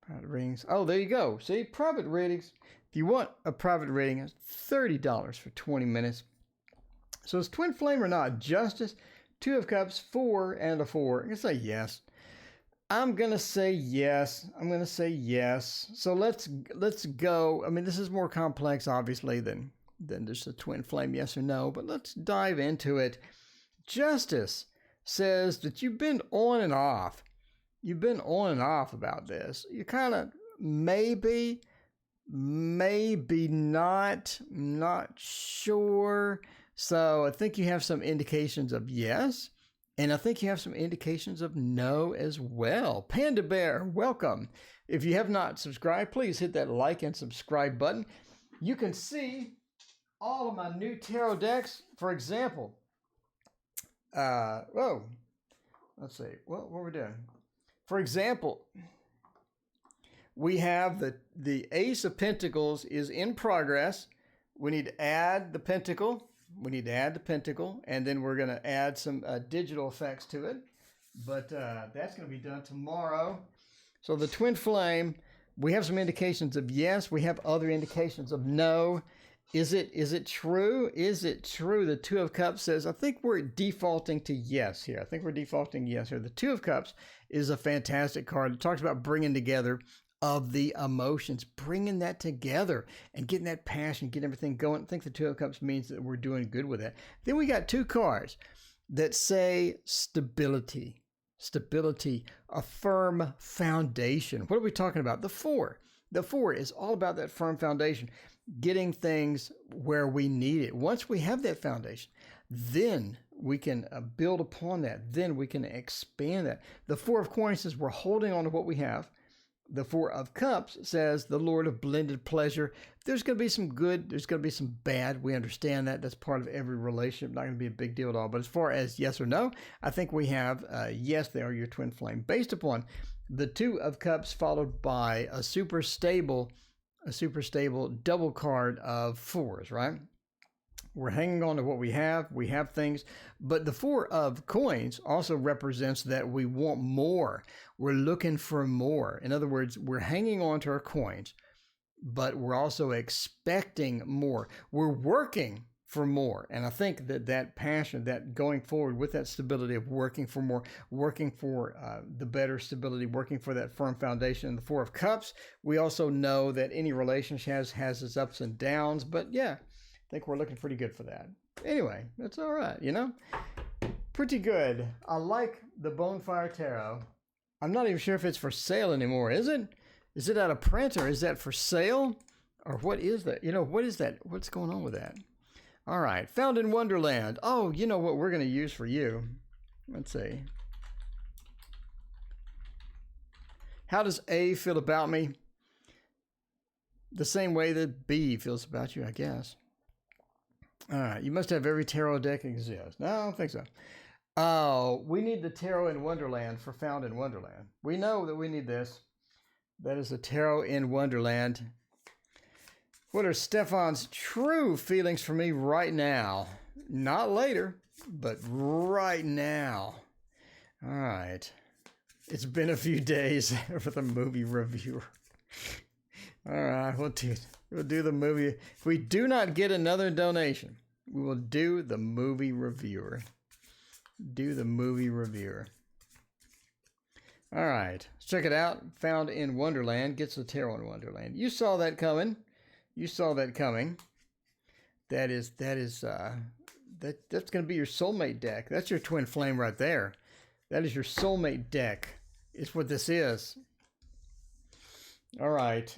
Private readings. Oh, there you go. See, private readings. If you want a private reading, it's $30 for 20 minutes. So it's twin flame or not? Justice, 2 of Cups, 4 and a 4. I'm going to say yes. I'm going to say yes. I'm going to say yes. So let's go. I mean, this is more complex, obviously, than just a twin flame, yes or no. But let's dive into it. Justice says that you've been on and off. You've been on and off about this. You kind of maybe not sure. So I think you have some indications of yes. And I think you have some indications of no as well. Panda Bear, welcome. If you have not subscribed, please hit that like and subscribe button. You can see all of my new tarot decks. For example, let's see, what we're doing. For example, we have the Ace of Pentacles is in progress. We need to add the Pentacle. We need to add the Pentacle, and then we're going to add some digital effects to it. But that's going to be done tomorrow. So the twin flame, we have some indications of yes. We have other indications of no. Is it true? Is it true? The Two of Cups says, I think we're defaulting to yes here. I think we're defaulting yes here. The Two of Cups is a fantastic card. It talks about bringing together of the emotions, bringing that together and getting that passion, getting everything going. I think the Two of Cups means that we're doing good with that. Then we got two cards that say stability, a firm foundation. What are we talking about? The Four. The Four is all about that firm foundation, getting things where we need it. Once we have that foundation, then we can build upon that. Then we can expand that. The Four of Coins says we're holding on to what we have. The Four of Cups says the Lord of blended pleasure. There's going to be some good. There's going to be some bad. We understand that. That's part of every relationship. Not going to be a big deal at all. But as far as yes or no, I think we have yes, they are your twin flame. Based upon the Two of Cups followed by a super stable double card of fours, right? We're hanging on to what we have. We have things, but the Four of Coins also represents that we want more. We're looking for more. In other words, we're hanging on to our coins, but we're also expecting more. We're working for more. And I think that passion, that going forward with that stability of working for more, working for the better stability, working for that firm foundation. The Four of Cups, we also know that any relationship has its ups and downs, but yeah, I think we're looking pretty good for that. Anyway, that's all right, you know? Pretty good. I like the Bonfire Tarot. I'm not even sure if it's for sale anymore, is it? Is it out of print or is that for sale? Or what is that? You know, what is that? What's going on with that? All right, Found in Wonderland. Oh, you know what we're going to use for you? Let's see. How does A feel about me? The same way that B feels about you, I guess. All right, you must have every tarot deck exists. No, I don't think so. Oh, we need the Tarot in Wonderland for Found in Wonderland. We know that we need this. That is the Tarot in Wonderland. What are Stefan's true feelings for me right now? Not later, but right now. All right. It's been a few days for the movie reviewer. All right, we'll do the movie. If we do not get another donation, we will do the movie reviewer. Do the movie reviewer. All right, let's check it out. Found in Wonderland gets the Tarot in Wonderland. You saw that coming. You saw that coming. That's going to be your soulmate deck. That's your twin flame right there. That is your soulmate deck. It's what this is. All right.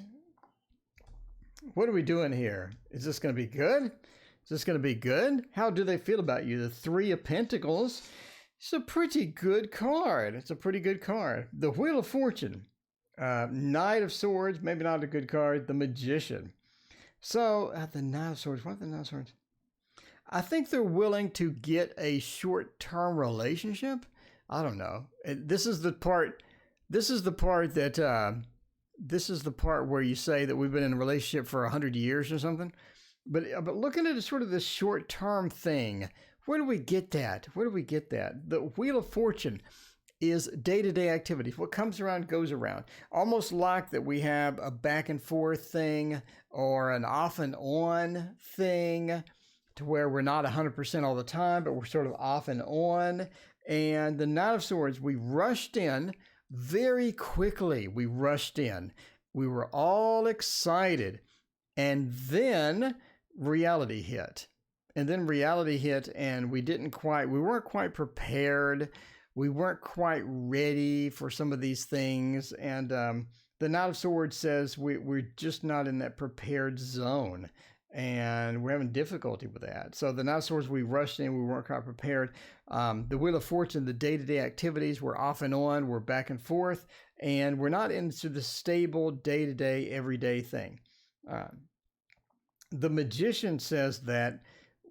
What are we doing here? Is this going to be good? Is this going to be good? How do they feel about you? The Three of Pentacles. It's a pretty good card. It's a pretty good card. The Wheel of Fortune. Knight of Swords. Maybe not a good card. The Magician. So, the Knight of Swords. What are the Knight of Swords? I think they're willing to get a short-term relationship. I don't know. This is the part where you say that we've been in a relationship for 100 years or something. But looking at it sort of this short-term thing, where do we get that? Where do we get that? The Wheel of Fortune is day-to-day activities. What comes around goes around. Almost like that we have a back and forth thing or an off and on thing to where we're not 100% all the time, but we're sort of off and on. And the Knight of Swords, we rushed in very quickly. We rushed in. We were all excited. And then reality hit. And we weren't quite prepared. We weren't quite ready for some of these things. And the Knight of Swords says we're just not in that prepared zone. And we're having difficulty with that. So the Knight of Swords, we rushed in, we weren't quite prepared. The Wheel of Fortune, the day-to-day activities, we're off and on, we're back and forth, and we're not into the stable day-to-day, everyday thing. The Magician says that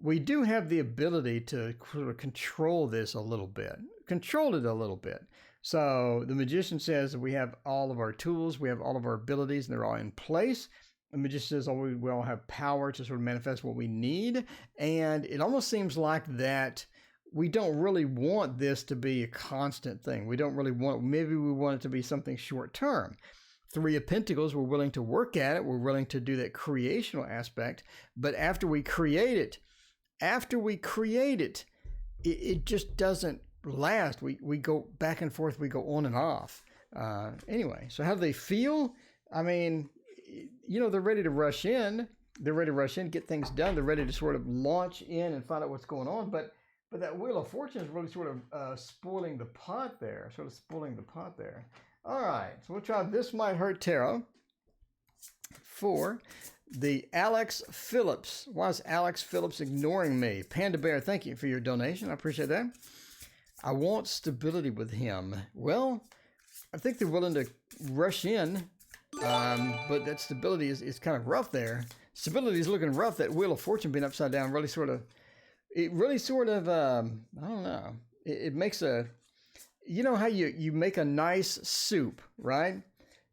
we do have the ability to control this a little bit, control it a little bit. So the Magician says that we have all of our tools, we have all of our abilities, and they're all in place. The Magician says we all have power to sort of manifest what we need. And it almost seems like that we don't really want this to be a constant thing. We don't really want, maybe we want it to be something short term. Three of Pentacles, we're willing to work at it. We're willing to do that creational aspect. But after we create it, it just doesn't last. We go back and forth. We go on and off. Anyway, so how do they feel? I mean, they're ready to rush in. They're ready to rush in, get things done. They're ready to sort of launch in and find out what's going on. But that Wheel of Fortune is really sort of spoiling the pot there. All right, so we'll try This Might Hurt Tarot for the Alex Phillips. Why is Alex Phillips ignoring me? Panda Bear, thank you for your donation. I appreciate that. I want stability with him. Well, I think they're willing to rush in, but that stability is kind of rough there. Stability is looking rough. That Wheel of Fortune being upside down really sort of, I don't know. It makes a, how you make a nice soup, right?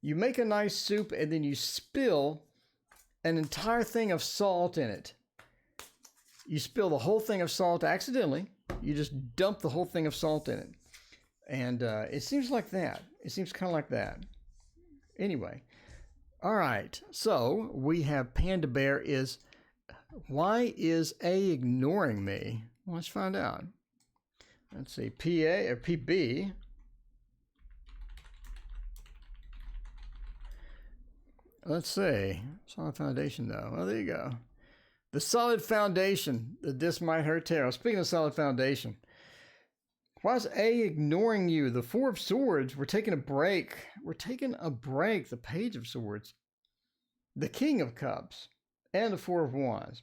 You make a nice soup and then you spill an entire thing of salt in it. You spill the whole thing of salt accidentally. You just dump the whole thing of salt in it. And it seems like that. It seems kind of like that. Anyway. All right. So we have Panda Bear is, why is A ignoring me? Well, let's find out. Let's see. PA or PB. Let's see. Solid foundation, though. Oh, there you go. The solid foundation. This Might Hurt Tarot. Speaking of solid foundation. Why is A ignoring you? The Four of Swords. We're taking a break. The Page of Swords. The King of Cups. And the Four of Wands.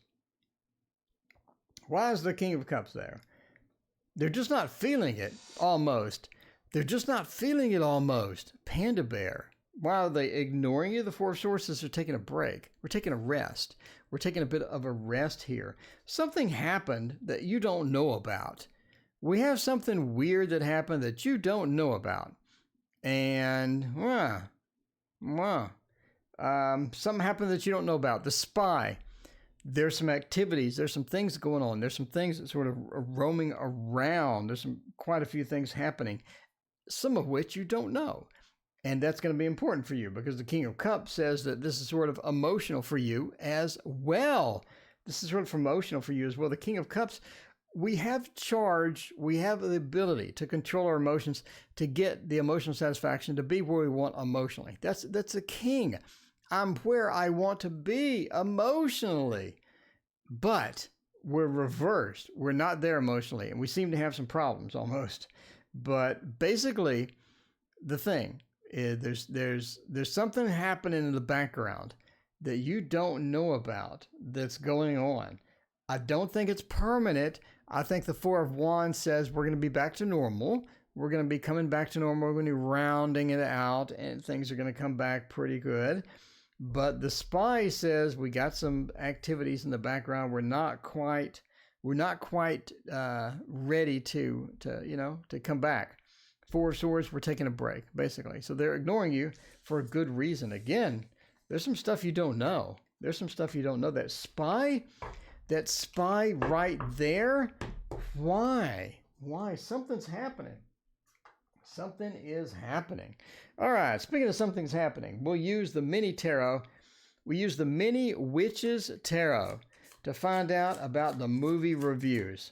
Why is the King of Cups there? They're just not feeling it, almost. Panda Bear. Why are they ignoring you? The Four of Swords are taking a break. We're taking a rest. We're taking a bit of a rest here. Something happened that you don't know about. We have something weird that happened that you don't know about. And, something happened that you don't know about. The Spy. There's some activities. There's some things going on. There's some things that sort of are roaming around. There's quite a few things happening, some of which you don't know. And that's going to be important for you because the King of Cups says that this is sort of emotional for you as well. The King of Cups, we have charge, we have the ability to control our emotions, to get the emotional satisfaction, to be where we want emotionally. That's a king. I'm where I want to be emotionally. But we're reversed. We're not there emotionally. And we seem to have some problems almost. But basically, the thing is there's something happening in the background that you don't know about that's going on. I don't think it's permanent. I think the Four of Wands says we're going to be back to normal. We're going to be coming back to normal. We're going to be rounding it out and things are going to come back pretty good. But the Spy says we got some activities in the background. We're not quite ready to come back. Four of Swords, we're taking a break, basically. So they're ignoring you for a good reason. Again, there's some stuff you don't know. That spy right there. Why? Something's happening. Something is happening. All right, speaking of something's happening, we'll use the mini tarot. We use the mini Witches Tarot to find out about the movie reviews.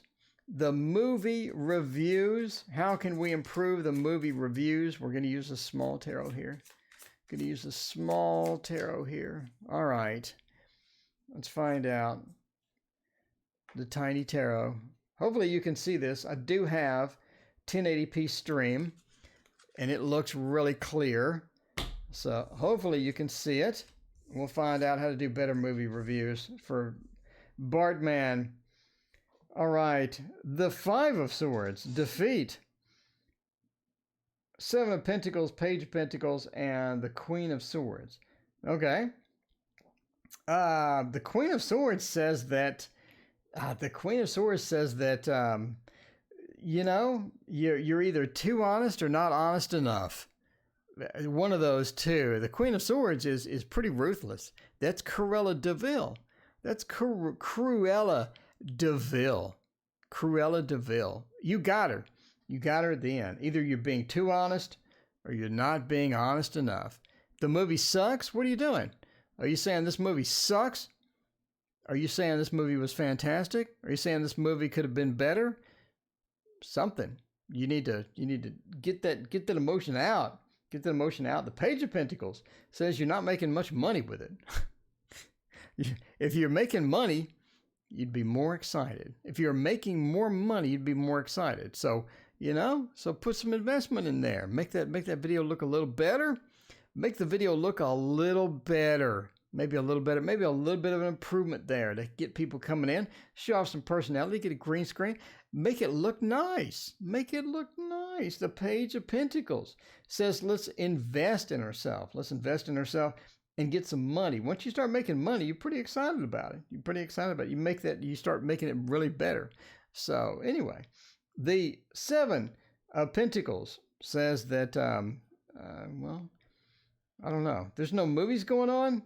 The movie reviews. How can we improve the movie reviews? We're going to use a small tarot here. All right. Let's find out the tiny tarot. Hopefully you can see this. I do have 1080p stream and it looks really clear. So hopefully you can see it. We'll find out how to do better movie reviews for Bartman. All right. The Five of Swords. Defeat. Seven of Pentacles, Page of Pentacles, and the Queen of Swords. Okay. The Queen of Swords says that you're either too honest or not honest enough. One of those two. The Queen of Swords is pretty ruthless. That's Cruella de Vil. Cruella de Vil. You got her. You got her at the end. Either you're being too honest or you're not being honest enough. The movie sucks? What are you doing? Are you saying this movie sucks? Are you saying this movie was fantastic? Are you saying this movie could have been better? Something. You need to get that emotion out. Get that emotion out. The Page of Pentacles says you're not making much money with it. If you're making money, you'd be more excited. If you're making more money, you'd be more excited. So, so put some investment in there. Make that video look a little better. Make the video look a little better. Maybe a little better. Maybe a little bit of an improvement there to get people coming in. Show off some personality. Get a green screen. Make it look nice. Make it look nice. The Page of Pentacles says let's invest in ourselves. Let's invest in ourselves and get some money. Once you start making money, you're pretty excited about it. You're pretty excited about it. You start making it really better. So anyway, the Seven of Pentacles says that, well, I don't know. There's no movies going on.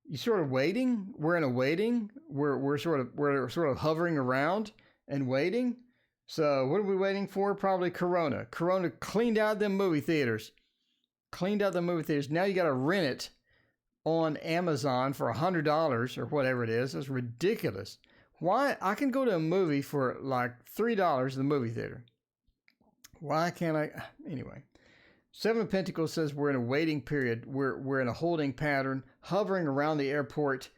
You sort of waiting. We're in a waiting. We're sort of hovering around and waiting. So what are we waiting for? Probably Corona. Corona cleaned out them movie theaters. Cleaned out the movie theaters. Now you got to rent it on Amazon for $100 or whatever it is. That's ridiculous. Why? I can go to a movie for like $3 in the movie theater. Why can't I? Anyway, Seven of Pentacles says we're in a waiting period. We're in a holding pattern, hovering around the airport.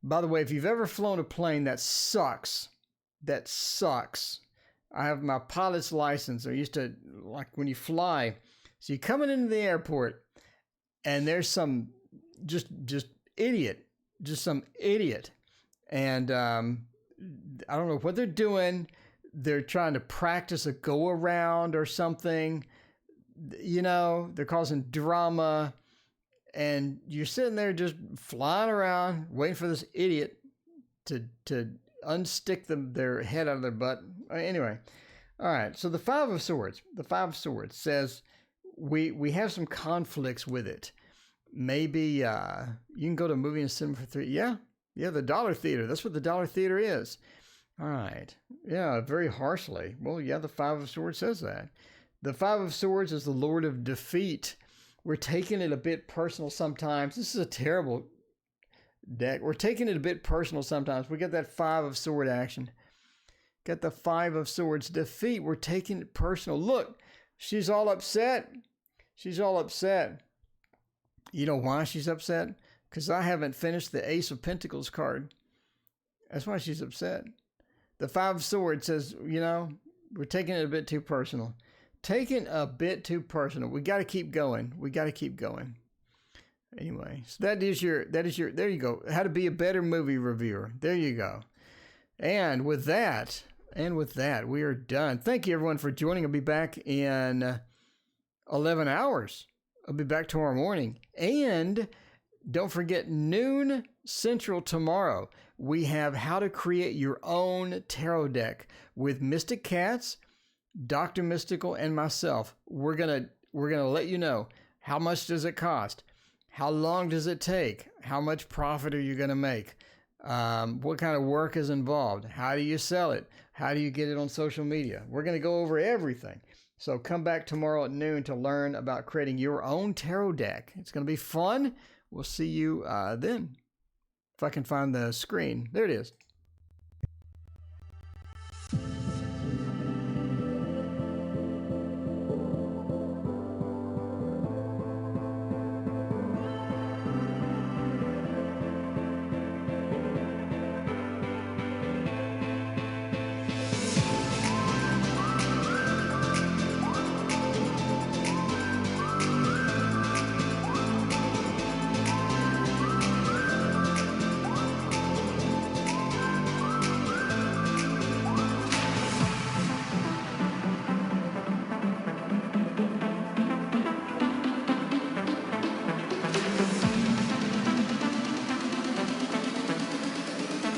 By the way, if you've ever flown a plane, that sucks. That sucks. I have my pilot's license. I used to, like when you fly, so you're coming into the airport and there's some just idiot, just some idiot. And I don't know what they're doing. They're trying to practice a go around or something. They're causing drama. And you're sitting there just flying around, waiting for this idiot to unstick their head out of their butt. Anyway, all right. So the Five of Swords. The Five of Swords says we have some conflicts with it. Maybe you can go to a movie in a cinema for $3. Yeah, the Dollar Theater. That's what the Dollar Theater is. All right. Yeah, very harshly. Well, yeah, the Five of Swords says that. The Five of Swords is the Lord of Defeat. We're taking it a bit personal sometimes. This is a terrible deck. We're taking it a bit personal sometimes. We got that Five of Sword action. Got the Five of Swords defeat. We're taking it personal. Look, she's all upset. She's all upset. You know why she's upset? Because I haven't finished the Ace of Pentacles card. That's why she's upset. The Five of Swords says, we're taking it a bit too personal. Taking a bit too personal. We got to keep going. We got to keep going. Anyway, so that is your, there you go. How to be a better movie reviewer. There you go. And with that, we are done. Thank you everyone for joining. I'll be back in 11 hours. I'll be back tomorrow morning. And don't forget, noon Central tomorrow, we have how to create your own tarot deck with Mystic Cats, Dr. Mystical, and myself. We're gonna let you know how much does it cost, how long does it take, how much profit are you gonna make, what kind of work is involved, how do you sell it, how do you get it on social media. We're gonna go over everything. So come back tomorrow at noon to learn about creating your own tarot deck. It's gonna be fun. We'll see you then. If I can find the screen. There it is.